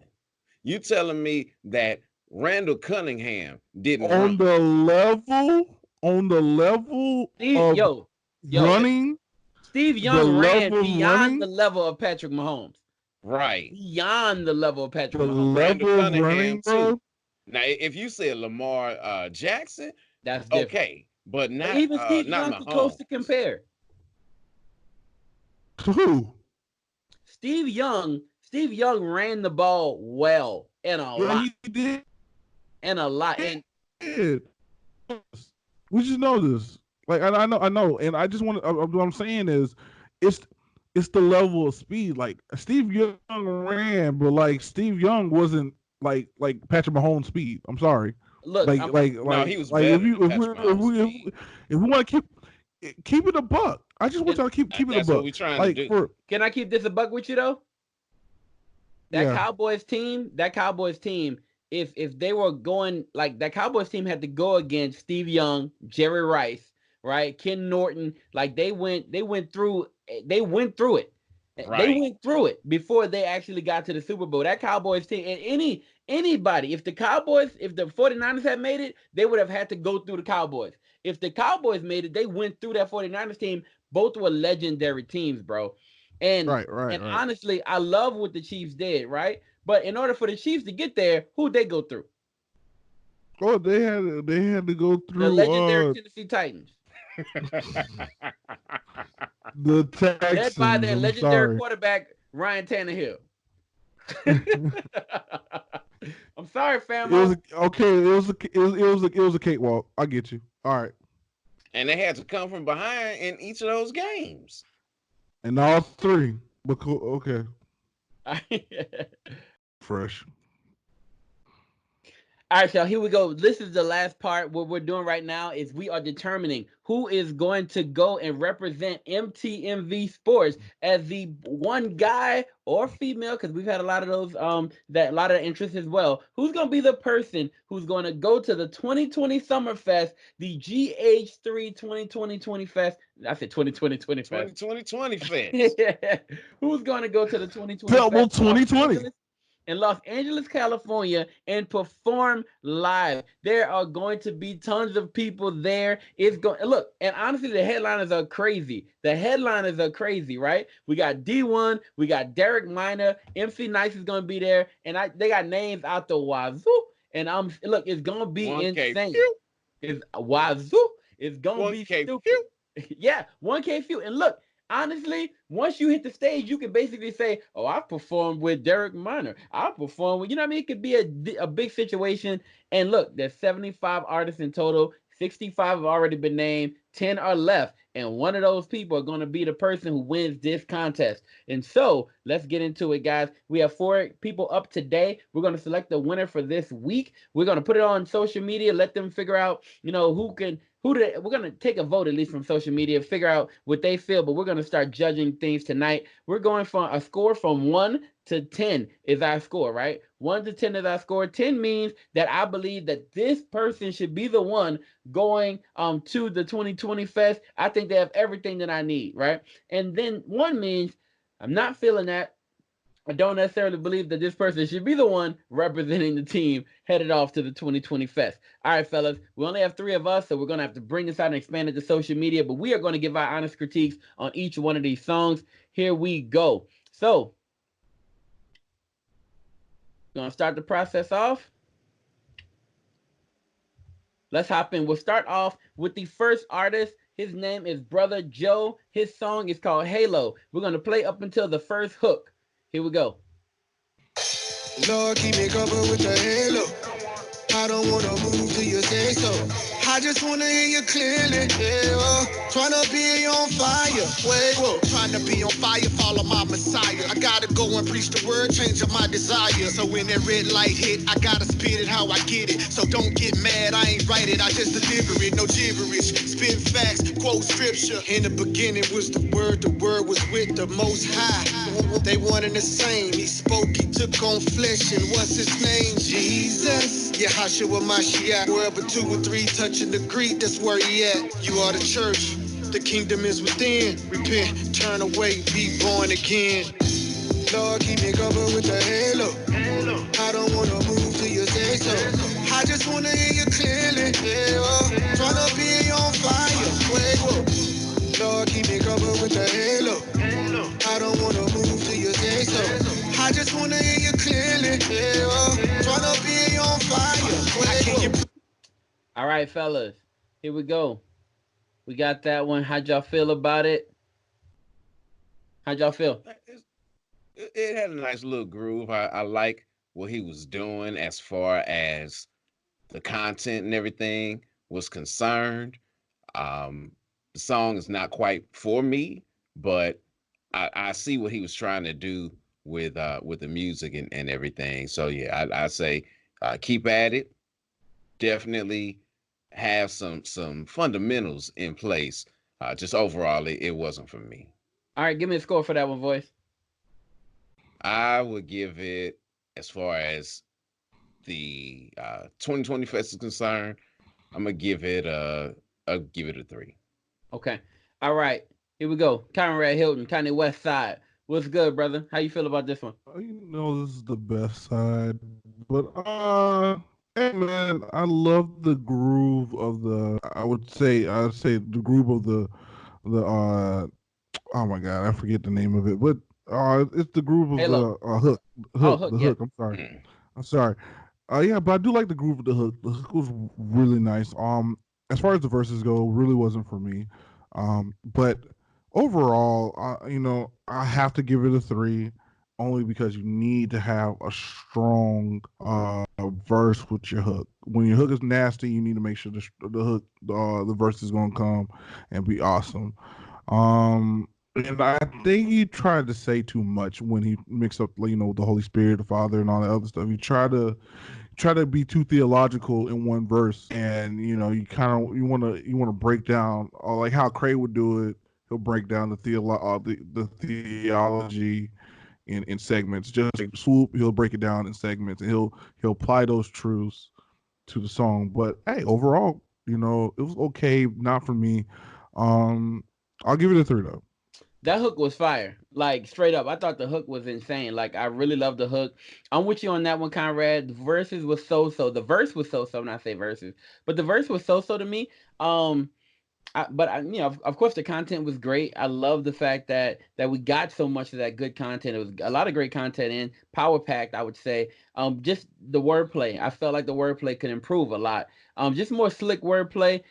You telling me that Randall Cunningham didn't run? On the level Steve, of yo, running, Steve the Young ran level of beyond the running, level of Patrick Mahomes. Right. Beyond the level of Patrick the Mahomes. Randall level of Cunningham running, too. bro. Now, if you said Lamar Jackson, That's different. okay, but But even Steve not Young too close to Mahomes. compare. To who? Steve Young ran the ball well and a Yeah, lot. he did. And a lot. And We just know this. Like I know, and I just want. What I'm saying is, it's it's the level of speed. Like Steve Young ran, but like Steve Young wasn't like Patrick Mahomes speed. I'm sorry. look, I'm No, he was Like if better you than Patrick Mahomes' speed. if we want to keep it a buck, I just want can, y'all to keep it a That's what buck. we're trying to Like do. for can I keep this a buck with you though? That yeah, Cowboys team, if they were going like that Cowboys team had to go against Steve Young, Jerry Rice, right? Ken Norton, like they went through it. They Right. went through it before they actually got to the Super Bowl. That Cowboys team and anybody, if the 49ers had made it, they would have had to go through the Cowboys. If the Cowboys made it, they went through that 49ers team. Both were legendary teams, bro. And right. honestly, I love what the Chiefs did, right? But in order for the Chiefs to get there, who'd they go through? Oh, they had to go The through legendary Tennessee Titans, the led by Texans. their I'm legendary sorry. quarterback, Ryan Tannehill. I'm sorry, It was famo. okay. It was a cakewalk. I get you. All right, And they had to come from behind in each of those games. and all three. But okay, fresh. All right, y'all, here we go. This is the last part. What we're doing right now is we are determining who is going to go and represent MTMV Sports as the one guy or female, because we've had a lot of those, that a lot of interest as well. Who's going to be the person who's going to go to the 2020 Summer Fest, the GH3 2020 Fest? I said 2020 Fest. 2020 Fest. Who's going to go to the 2020 Double Fest in Los 2020. Angeles? In Los Angeles, California, and perform live. There are going to be tons of people there. It's going look, and honestly, the headliners are crazy. Right? We got D1, we got Derek Minor, MC Nice is going to be there, and they got names out the wazoo. And look, it's going to be 1K. insane. Phew. It's wazoo. It's going to be 1K. stupid. Phew. Yeah, 1K few. And look, honestly, once you hit the stage, you can basically say, "Oh, I performed with Derek Minor. I performed with," you know what I mean? It could be a big situation. And look, there's 75 artists in total. 65 have already been named. 10 are left, and one of those people are going to be the person who wins this contest. And so, let's get into it, guys. We have 4 people up today. We're going to select the winner for this week. We're going to put it on social media, let them figure out, we're going to take a vote at least from social media, figure out what they feel, but we're going to start judging things tonight. We're going from a score from 1 to 10 is our score, right? 1 to 10 is our score. 10 means that I believe that this person should be the one going to the 2020 Fest. I think they have everything that I need, right? And then 1 means I'm not feeling that. I don't necessarily believe that this person should be the one representing the team headed off to the 2020 Fest. All right, fellas, we only have 3 of us, so we're going to have to bring this out and expand it to social media, but we are going to give our honest critiques on each one of these songs. Here we go. So, going to start the process off. Let's hop in. We'll start off with the first artist. His name is Brother Joe. His song is called Halo. We're going to play up until the first hook. Here we go. Lord, keep me covered with the halo. I don't wanna move till you say so. How I just wanna hear you clearly. Yeah, tryna be on fire. Wait, whoa, tryna be on fire, follow my Messiah. I gotta go and preach the word, change up my desire. So when that red light hit, I gotta spit it how I get it. So don't get mad, I ain't write it, I just deliver it. No gibberish, spit facts, quote scripture. In the beginning was the word was with the Most High. They one and the same. He spoke, he took on flesh, and what's his name? Jesus. Yahashua Mashiach. Wherever two or three touch and agree, that's where he at. You are the church. The kingdom is within. Repent, turn away, be born again. Lord, keep me covered with the halo. I don't wanna move till you say so. I just wanna hear you clearly. Yeah, tryna be on fire. Wait, whoa. Lord, keep me covered with the halo. I don't wanna move till you say so. I just wanna hear you clearly. Yeah, tryna be on fire. Wait, whoa. All right, fellas, here we go. We got that one. How'd y'all feel about it? How'd y'all feel? It had a nice little groove. I like what he was doing as far as the content and everything was concerned. The song is not quite for me, but I see what he was trying to do with the music and everything. So yeah, I say keep at it. Definitely have some fundamentals in place. Just overall, it wasn't for me. All right, give me a score for that one, voice. I would give it, as far as the 2020 Fest is concerned, I'm gonna give it I'll give it a 3. Okay. All right. Here we go. Conrad Hilton, County West Side. What's good, brother? How you feel about this one? You know this is the best side, but hey man, I love the groove of the. I'd say the groove of the oh my god, I forget the name of it, but it's the groove of Halo. the hook, Oh, hook, the yeah. hook. I'm sorry. Yeah, but I do like the groove of the hook. The hook was really nice. As far as the verses go, really wasn't for me. But overall, I have to give it a 3, only because you need to have a strong verse with your hook. When your hook is nasty, you need to make sure the hook, the verse is gonna come and be awesome. And I think he tried to say too much when he mixed up, with the Holy Spirit, the Father, and all that other stuff. He try to be too theological in one verse, and you want to break down, like how Cray would do it. He'll break down the theology in segments, just like swoop. He'll break it down in segments, and he'll apply those truths to the song. But hey, overall, it was okay. Not for me. I'll give it a 3 though. That hook was fire. Like, straight up. I thought the hook was insane. Like, I really love the hook. I'm with you on that one, Conrad. The verses was so. The verse was so. When I say verses, but the verse was so to me. Of course, the content was great. I love the fact that we got so much of that good content. It was a lot of great content in power packed, I would say. Just the wordplay. I felt like the wordplay could improve a lot. Just more slick wordplay.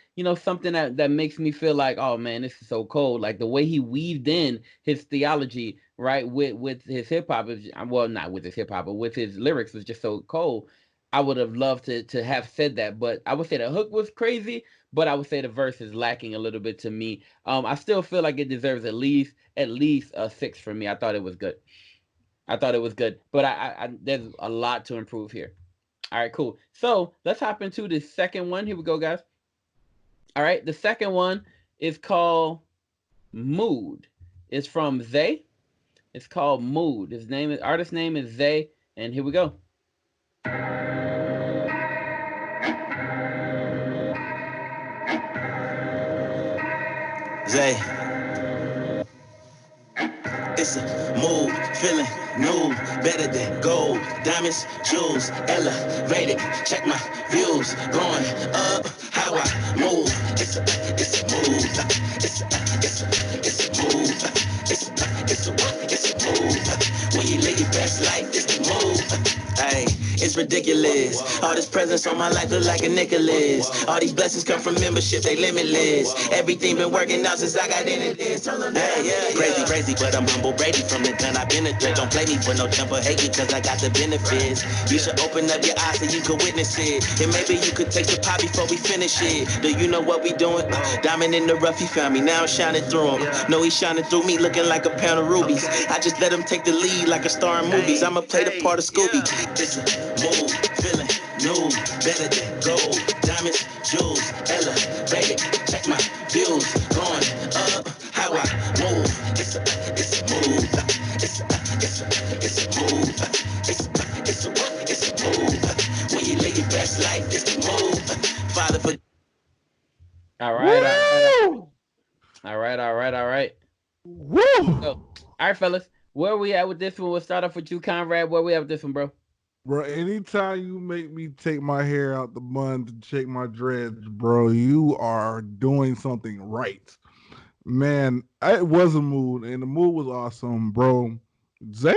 Something that makes me feel like, oh man, this is so cold. Like the way he weaved in his theology, right, with his hip hop. Well, not with his hip hop, but with his lyrics was just so cold. I would have loved to have said that, but I would say the hook was crazy, but I would say the verse is lacking a little bit to me. I still feel like it deserves at least a 6 from me. I thought it was good. But I there's a lot to improve here. All right, cool. So let's hop into the second one. Here we go, guys. All right, the second one is called Mood. It's from Zay. It's called Mood. Artist name is Zay, and here we go. Zay, it's a mood, feeling new, better than gold, diamonds, jewels, elevated. Check my views, going up, how I move. It's a mood, it's a mood, it's a mood. When you live your best life, it's the move. Hey, it's ridiculous. All this presence on my life look like a Nicholas. All these blessings come from membership, they limitless. Everything been working out since I got into this. Crazy, but I'm humble Brady from the gun. I've been a threat. Don't play me for no temper, hate me cause I got the benefits. You should open up your eyes so you can witness it. And maybe you could taste the pie before we finish it. Do you know what we doing? Diamond in the rough, he found me. Now I'm shining through him. No, he's shining through me, looking like a pound of rubies. I just let him take the lead like a star in movies. I'ma play the part of Scooby. It's a move, feeling new, better than gold. Diamonds, jewels, elevated. Check my views, going up. How I move. It's a move. It's a move. It's a move. When you live your best life, it's the move. Father, for All right, all right, Woo! all right, all right, all right. Woo! All right, fellas. Where we at with this one? We'll start off with you, Conrad. Where we at with this one, bro? Bro, anytime you make me take my hair out the bun to check my dreads, bro, you are doing something right. Man, it was a mood, and the mood was awesome, bro. Zay,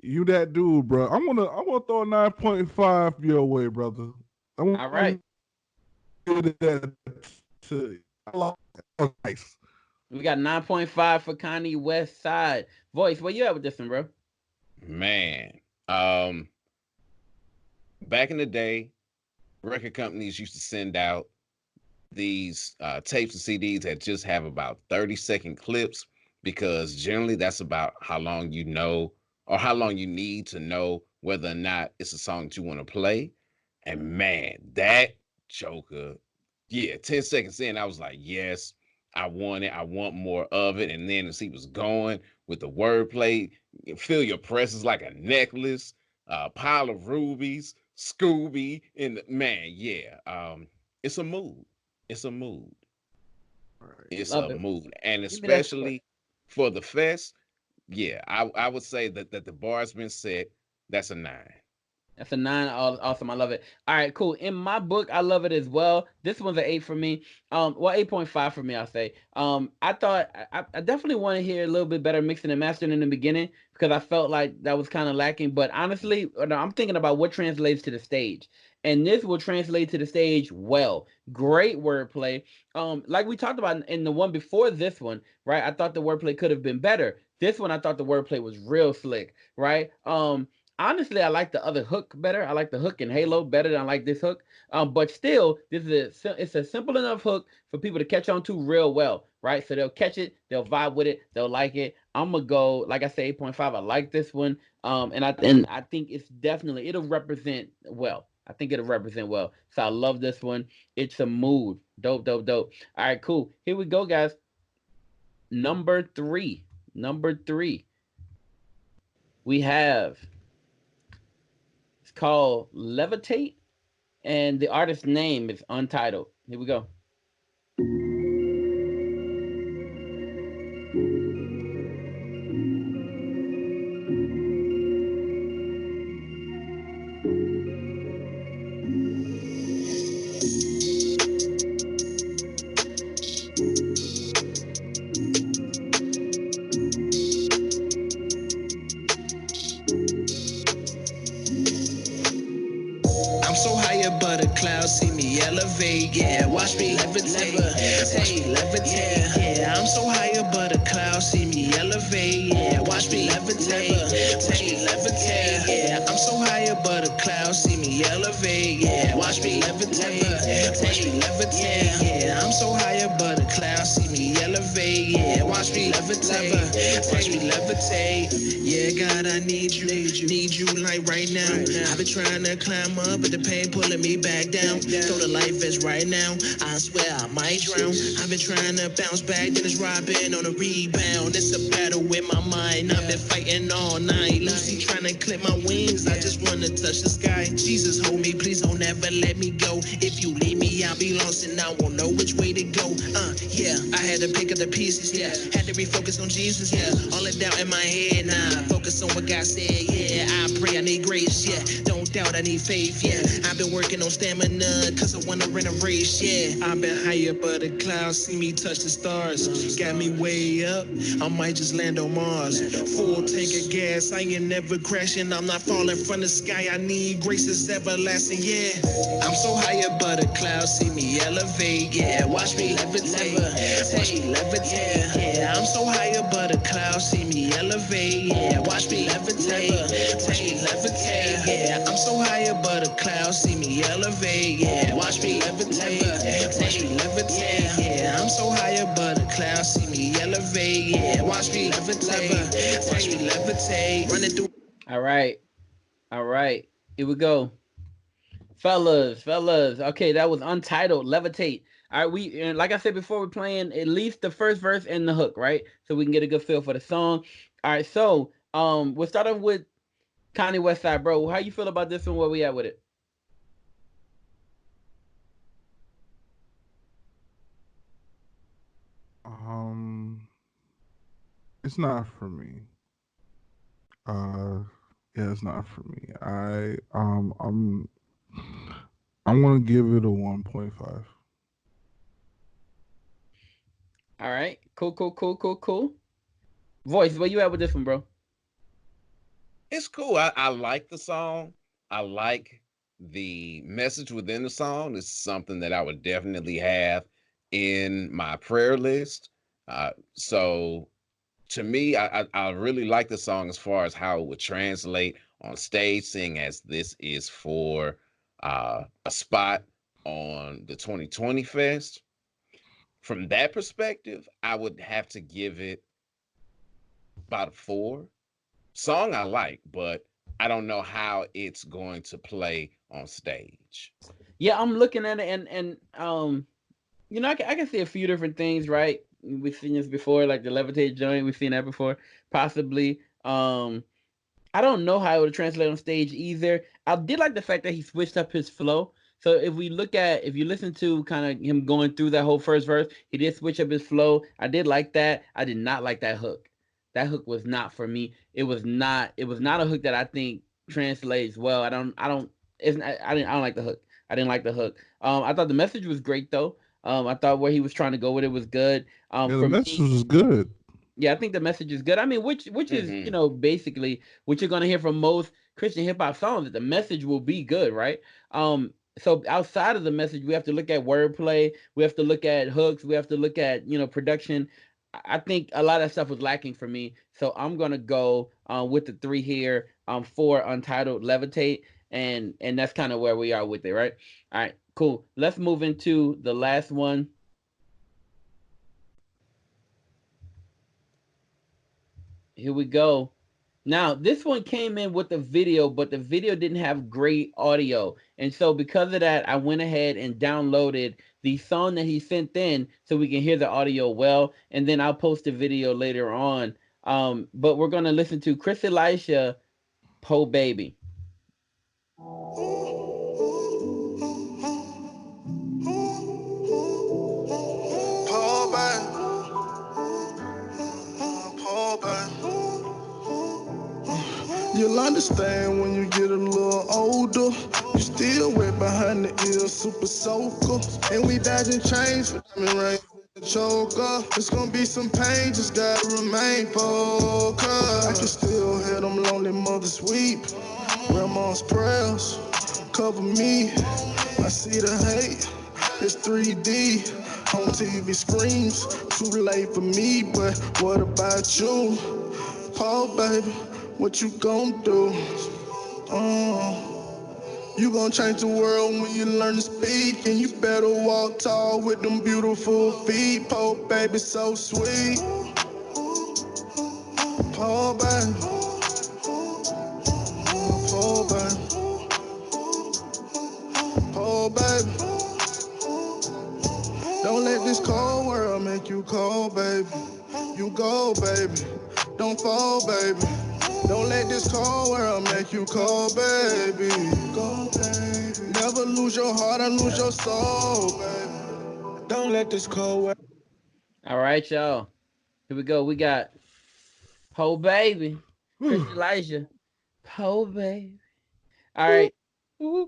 you that dude, bro. I'm gonna throw a 9.5 your way, brother. I want All right. to give that to I like that. That was nice. We got 9.5 for Kanye West Side. Voice, where you at with this one, bro? Man, back in the day, record companies used to send out these tapes and CDs that just have about 30-second clips because generally that's about how long you know or how long you need to know whether or not it's a song that you want to play. And man, that Joker, yeah, 10 seconds in, I was like, yes, I want it. I want more of it. And then as he was going with the wordplay, you feel your presence like a necklace, a pile of rubies, Scooby, and man, yeah. It's a mood. It's a mood. It's Love a it. mood. And Give me that score. especially for the fest, yeah, I would say that the bar's been set. That's a 9. That's a 9. Awesome. I love it. All right, cool. In my book, I love it as well. This one's an 8 for me. Well, 8.5 for me, I'll say. I thought I definitely want to hear a little bit better mixing and mastering in the beginning because I felt like that was kind of lacking. But honestly, no, I'm thinking about what translates to the stage. And this will translate to the stage well. Great wordplay. Like we talked about in the one before this one, right? I thought the wordplay could have been better. This one, I thought the wordplay was real slick, right? Honestly, I like the other hook better. I like the hook in Halo better than I like this hook. But still, it's a simple enough hook for people to catch on to real well, right? So they'll catch it, they'll vibe with it, they'll like it. I'm gonna go, like I say, 8.5. I like this one. And I think it'll represent well. I think it'll represent well. So I love this one. It's a mood. Dope, dope, dope. All right, cool. Here we go, guys. Number three. Number three. We have, it's called Levitate, and the artist's name is untitled. Here we go. I'm so high above the clouds, see me elevate, yeah. Watch me levitate, levitate, yeah. I'm so high above the clouds, see me elevate, yeah. Watch me levitate, levitate, yeah. I'm so high above the clouds, see me elevate, yeah. Watch me levitate, levitate, yeah. I'm so high above the clouds, see me elevate, yeah. Watch me levitate, watch me levitate. Yeah, God, I need you like right now. I've been trying to climb up, but the pain pulling me back down. Throw the life vest right now. I swear I might drown. I've been trying to bounce back, then it's robbing on a rebound. It's a battle with my mind. I've been fighting all night. Lucy trying to clip my wings. I just wanna touch the sky. Jesus, hold me, please don't ever let me go. If you leave me, I'll be lost and I won't know which way to go. Yeah, I had to pick up the pieces. Yeah, had to focus on Jesus, yeah. All the doubt in my head, nah. Focus on what God said, yeah. I pray I need grace, yeah. Don't doubt I need faith, yeah. I've been working on stamina, cause I wanna run a race, yeah. I've been high up the clouds, see me touch the stars. Got me way up, I might just land on Mars. Full tank of gas, I ain't never crashing. I'm not falling from the sky, I need grace is everlasting, yeah. I'm so high above the clouds, see me elevate, yeah. Watch me levitate, watch me levitate, yeah. I'm so high above the clouds, see me elevate, yeah. Watch me levitate, watch me levitate, yeah. I'm so high above the clouds, see me elevate, yeah. Watch me levitate, watch me levitate, yeah. I'm so high above the clouds, see me elevate, yeah. Watch me levitate, watch me levitate, running through. All right. All right. Here we go. Fellas. Okay, that was Untitled, Levitate. All right, we and like I said before, we're playing at least the first verse and the hook, right? So we can get a good feel for the song. All right, so we'll start off with Kanye Westside, bro. How you feel about this one? Where we at with it? Um, it's not for me. Uh, yeah, it's not for me. I'm gonna give it a 1.5. All right, cool. Voice, where you at with this one, bro? It's cool. I like the song. I like the message within the song. It's something that I would definitely have in my prayer list. So to me, I really like the song as far as how it would translate on stage, seeing as this is for a spot on the 2020 Fest. From that perspective, I would have to give it about a 4. Song I like, but I don't know how it's going to play on stage. Yeah, I'm looking at it, and I can see a few different things, right? We've seen this before, like the levitate joint. We've seen that before, possibly. I don't know how it would translate on stage either. I did like the fact that he switched up his flow. So if you listen to kind of him going through that whole first verse, he did switch up his flow. I did like that. I did not like that hook. That hook was not for me. It was not a hook that I think translates well. I don't it's not, I don't like the hook. I didn't like the hook. I thought the message was great though. I thought where he was trying to go with it was good. Yeah, the For message me, was good. yeah, I think the message is good. I mean, which is Hmm. basically what you're gonna hear from most Christian hip hop songs. That the message will be good, right? So outside of the message, we have to look at wordplay. We have to look at hooks. We have to look at production. I think a lot of stuff was lacking for me. So I'm gonna go with the 3 here. For Untitled, Levitate, and that's kind of where we are with it, right? All right, cool. Let's move into the last one. Here we go. Now, this one came in with the video, but the video didn't have great audio. And so, because of that, I went ahead and downloaded the song that he sent in so we can hear the audio well. And then I'll post the video later on. But we're going to listen to Chris Elisha, Po Baby. Paul back, Paul back. You'll understand when you get a little older. You still wet behind the ears, super soaker. And we dodging chains for them rain. Choker, it's gonna be some pain, just gotta remain focused. I can still hear them lonely mothers weep. Grandma's prayers cover me. I see the hate, it's 3D. On TV screens, too late for me, but what about you? Paul, baby, what you gon' do? You gon' change the world when you learn to speak, and you better walk tall with them beautiful feet. Paul, baby, so sweet. Paul, baby, Paul, baby, Paul, baby. Don't let this cold world make you cold, baby. You go, baby. Don't fall, baby. Don't let this cold world make you cold, baby. Go, baby. Never lose your heart and lose your soul, baby. Don't let this cold world. All right, y'all. Here we go. We got Po Baby, Chris Elijah, Po Baby. All right,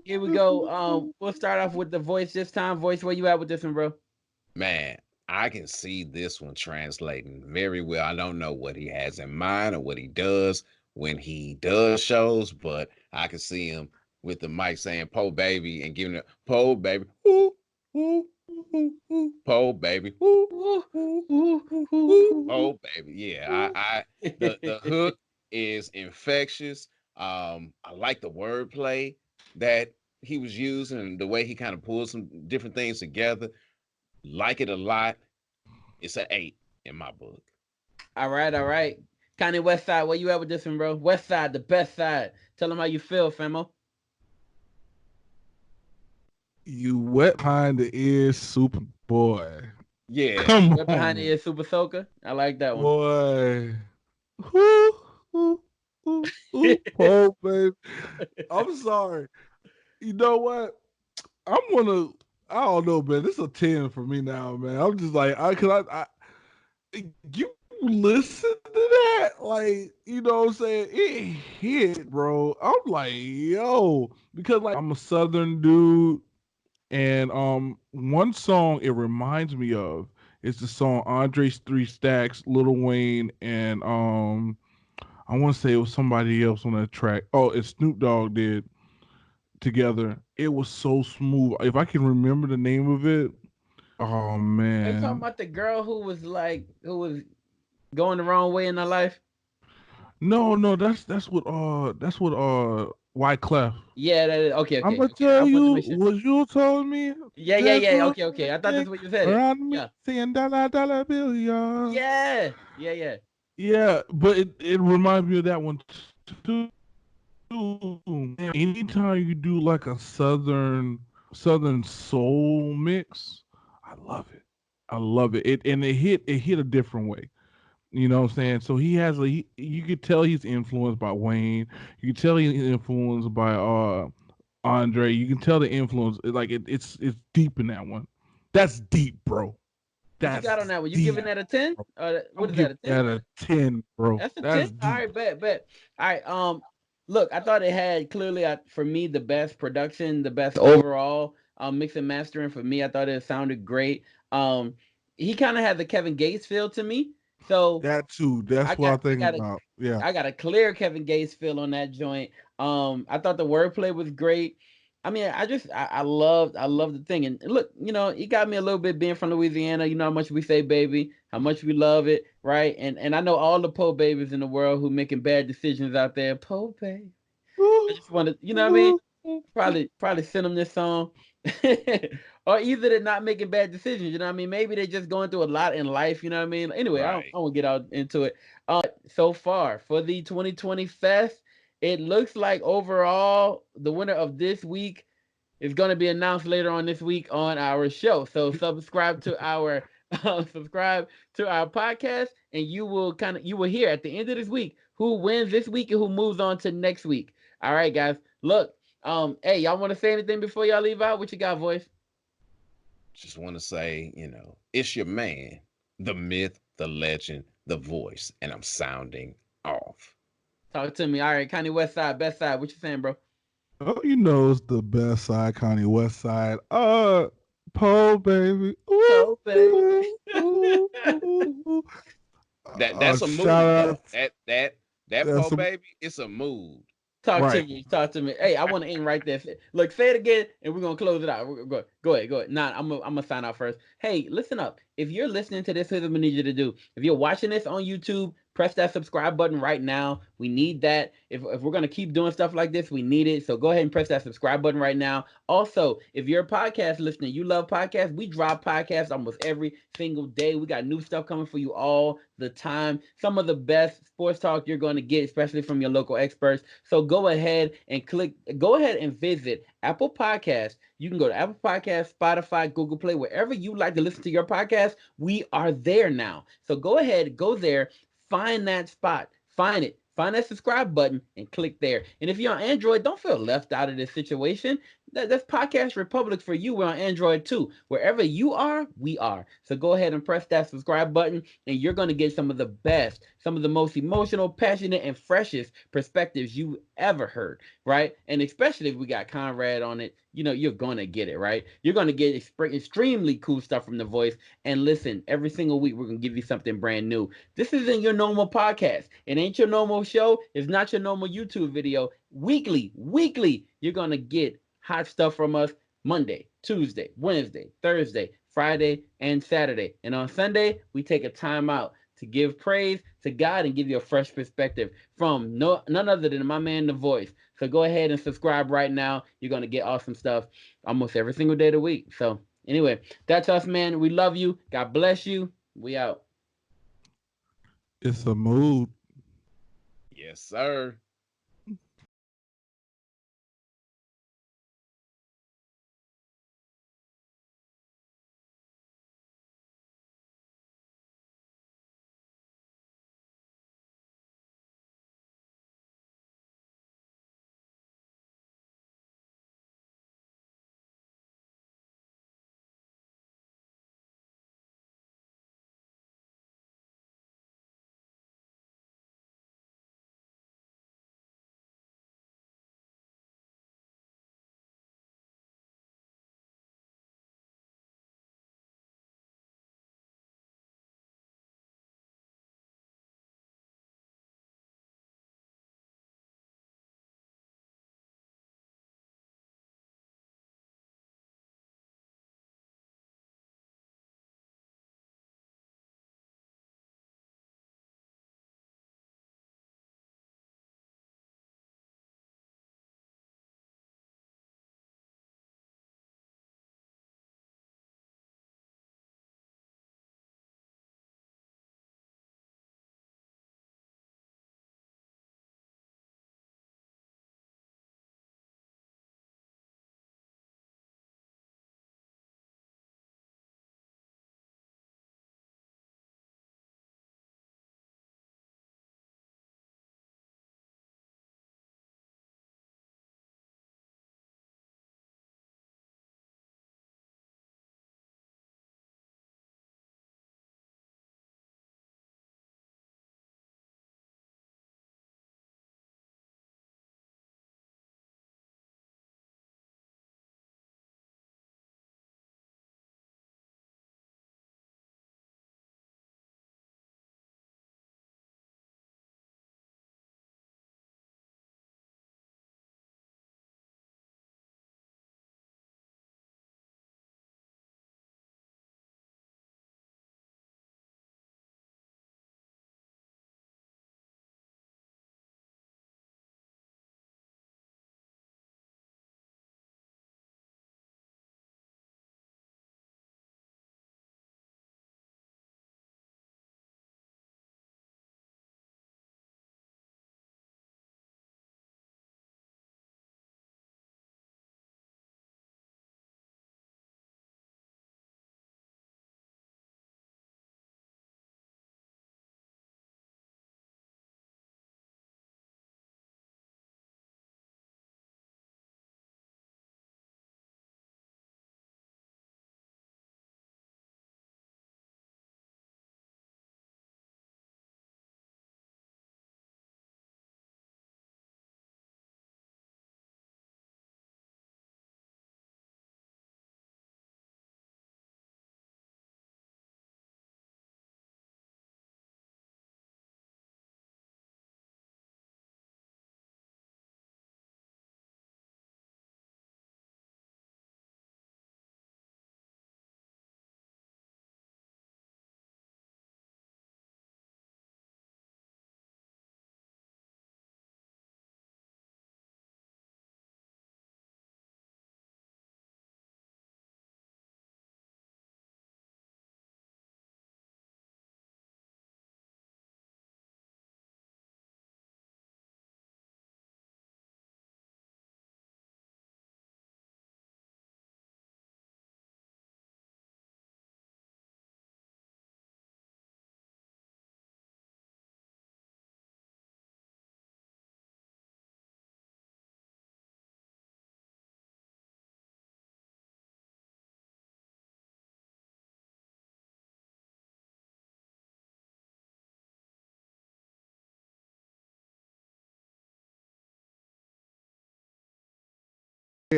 here we go. We'll start off with the voice this time. Voice, where you at with this one, bro? Man, I can see this one translating very well. I don't know what he has in mind or what he does when he does shows, but I can see him with the mic saying "Po baby" and giving it "Po baby, woo, woo, woo, woo, Po baby, woo, Ooh, woo, ooh, woo, ooh, woo, ooh, Po baby." Yeah, ooh. the hook is infectious. I like the wordplay that he was using, the way he kind of pulls some different things together. Like it a lot. It's an 8 in my book. All right, all right. County West Side, where you at with this one, bro? West Side, the best side. Tell them how you feel, famo. You wet behind the ears, super boy. Yeah. Come Wet behind the on, ears, Super Soaker. I like that one. boy. Woo, woo, woo, woo, Paul, baby. I'm sorry. You know what? I'm gonna. I don't know, man. This is a 10 for me now, man. I'm just like, you listen to that, like, you know what I'm saying? It hit, bro. I'm like, yo, because like I'm a Southern dude, and one song it reminds me of is the song Andre's Three Stacks, Lil Wayne, and I want to say it was somebody else on that track. Oh, it's Snoop Dogg did together. It was so smooth. If I can remember the name of it, oh Are you talking man, about the girl who was going the wrong way in her life? no, no, that's what Wyclef. Yeah, that is, okay, I'm okay, gonna okay. I tell want to you make sure. what you told me. Yeah, yeah, There's yeah. one Okay, okay. I thought thing that's what you said. It. around me Yeah, saying dollar bill, y'all. yeah, yeah, yeah. Yeah, but it reminds me of that one too. Anytime you do like a southern soul mix, I love it. I love it. It hit a different way. You know what I'm saying? So he has you could tell he's influenced by Wayne. You can tell he's influenced by Andre. You can tell the influence like it's deep in that one. That's deep, bro. What you got That's on that one? You deep. giving that a 10? What I'm is that, giving a 10? that a 10, bro. That's a 10. That's All right, deep. bet, bet. All right. Look, I thought it had clearly for me the best production, the best overall mix and mastering for me. I thought it sounded great. Um, he kind of had the Kevin Gates feel to me. So That too. That's I what I got I think got a about. Yeah. I got a clear Kevin Gates feel on that joint. I thought the wordplay was great. I mean, I loved the thing. And look, he got me a little bit being from Louisiana. You know how much we say baby, how much we love it, right? And I know all the Po babies in the world who making bad decisions out there. Po baby. I just want to, you know what I mean? Probably send them this song. Or either they're not making bad decisions, you know what I mean? Maybe they're just going through a lot in life, you know what I mean? Anyway, Right. I won't get out into it. So far for the 2020 Fest, it looks like overall the winner of this week is going to be announced later on this week on our show. So subscribe to our podcast, and you will hear at the end of this week who wins this week and who moves on to next week. All right, guys. Look, hey, y'all want to say anything before y'all leave out? What you got, voice? Just want to say, it's your man, the myth, the legend, the voice, and I'm sounding off. Talk to me. All right, County West Side, best side. What you saying, bro? Oh, you know it's the best side, Connie West Side. Poe baby. Ooh, Oh, baby. ooh, ooh, ooh, ooh. That's a Shout mood out. though. That That's po some baby, it's a mood. Talk to right. me. Talk to me. Hey, I want to end right there. Look, say it again, and we're gonna close it out. Go ahead. Go ahead. Nah, I'm gonna sign out first. Hey, listen up. If you're listening to this, here's what I need you to do. If you're watching this on YouTube, press that subscribe button right now. We need that. If we're gonna keep doing stuff like this, we need it. So go ahead and press that subscribe button right now. Also, if you're a podcast listener, you love podcasts. We drop podcasts almost every single day. We got new stuff coming for you all the time. Some of the best sports talk you're going to get, especially from your local experts. So go ahead and visit Apple Podcasts. You can go to Apple Podcasts, Spotify, Google Play, wherever you like to listen to your podcast. We are there now. So go ahead, go there, find that spot, find it, find that subscribe button and click there. And if you're on Android, don't feel left out of this situation. That's Podcast Republic for you. We're on Android too. Wherever you are, we are. So go ahead and press that subscribe button, and you're going to get some of the best, some of the most emotional, passionate, and freshest perspectives you ever heard, right? And especially if we got Conrad on it, you're going to get it, right? You're going to get extremely cool stuff from the voice. And listen, every single week, we're going to give you something brand new. This isn't your normal podcast. It ain't your normal show. It's not your normal YouTube video. Weekly, you're going to get hot stuff from us Monday, Tuesday, Wednesday, Thursday, Friday, and Saturday. And on Sunday, we take a time out to give praise to God and give you a fresh perspective from none other than my man, The Voice. So go ahead and subscribe right now. You're going to get awesome stuff almost every single day of the week. So anyway, that's us, man. We love you. God bless you. We out. It's a mood. Yes, sir.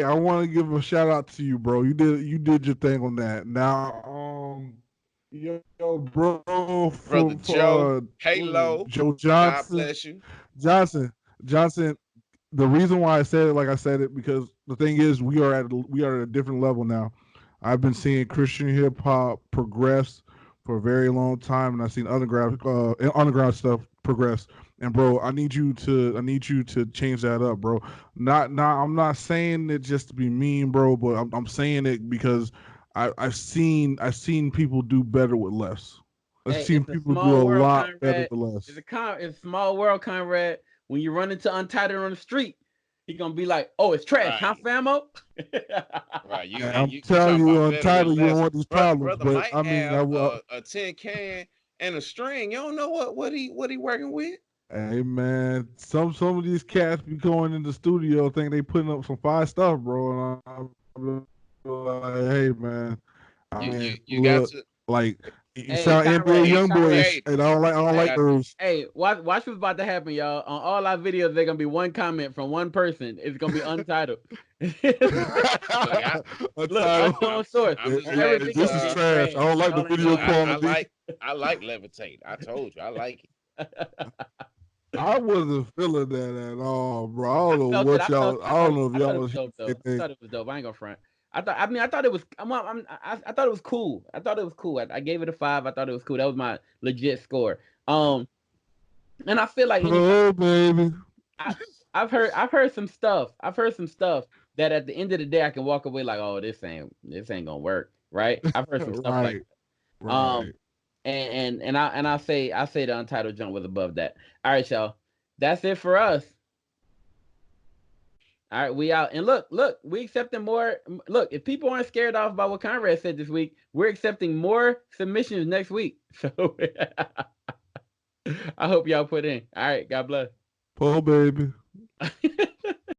I want to give a shout out to you, bro. You did your thing on that. Now, yo, bro, Brother for Joe, what was it, Halo, Joe God Johnson, bless you. Johnson, Johnson. The reason why I said it like I said it because the thing is we are at a different level now. I've been seeing Christian hip hop progress for a very long time, and I've seen underground stuff progress. And bro, I need you to change that up, bro. Not I'm not saying it just to be mean, bro, but I'm saying it because I've seen people do better with less. I've Hey, seen it's a people do small a world, lot better Conrad. with less. It's a small world, Conrad. When you run into Untitled on the street, he gonna be like, "Oh, it's trash, huh, Right. famo?" Right. You And and I'm you telling talking you, about better with Untitled, you don't less. want these Brother problems. brother But might I mean, have a tin can and a string. You don't know what he working with. hey man, some of these cats be going in the studio, think they putting up some fire stuff, bro. And I'm like, hey man, I mean, You got look, to like you Hey, sound NBA Conrad, be YoungBoyish, Conrad. and creative. I don't You like Hey, got to those. hey, watch what's about to happen, y'all. On all our videos, there's gonna be one comment from one person. It's gonna be Untitled. look. Look, Untitled. I'm unknown source. I'm just glad Every it's This video is is trash. I trash. don't like the Y'all ain't video look. gonna I quality. like levitate. I told you I like I wasn't feeling that at all, bro. I don't know felt it. what y'all. I don't know if I thought y'all it was was dope the same though. I thing. thought it was dope. I ain't gonna front. I thought it was. I thought it was cool. I thought it was cool. I gave it a 5. I thought it was cool. That was my legit score. And I feel like anybody. Oh baby. I I've heard some stuff. I've heard some stuff that at the end of the day I can walk away like, oh, this ain't gonna work, right? I've heard some stuff like Right, that. right. I say the Untitled jump was above that. All right, y'all. That's it for us. All right, we out. And look, we accepting more. Look, if people aren't scared off by what Conrad said this week, we're accepting more submissions next week. So I hope y'all put in. All right, God bless. Oh baby.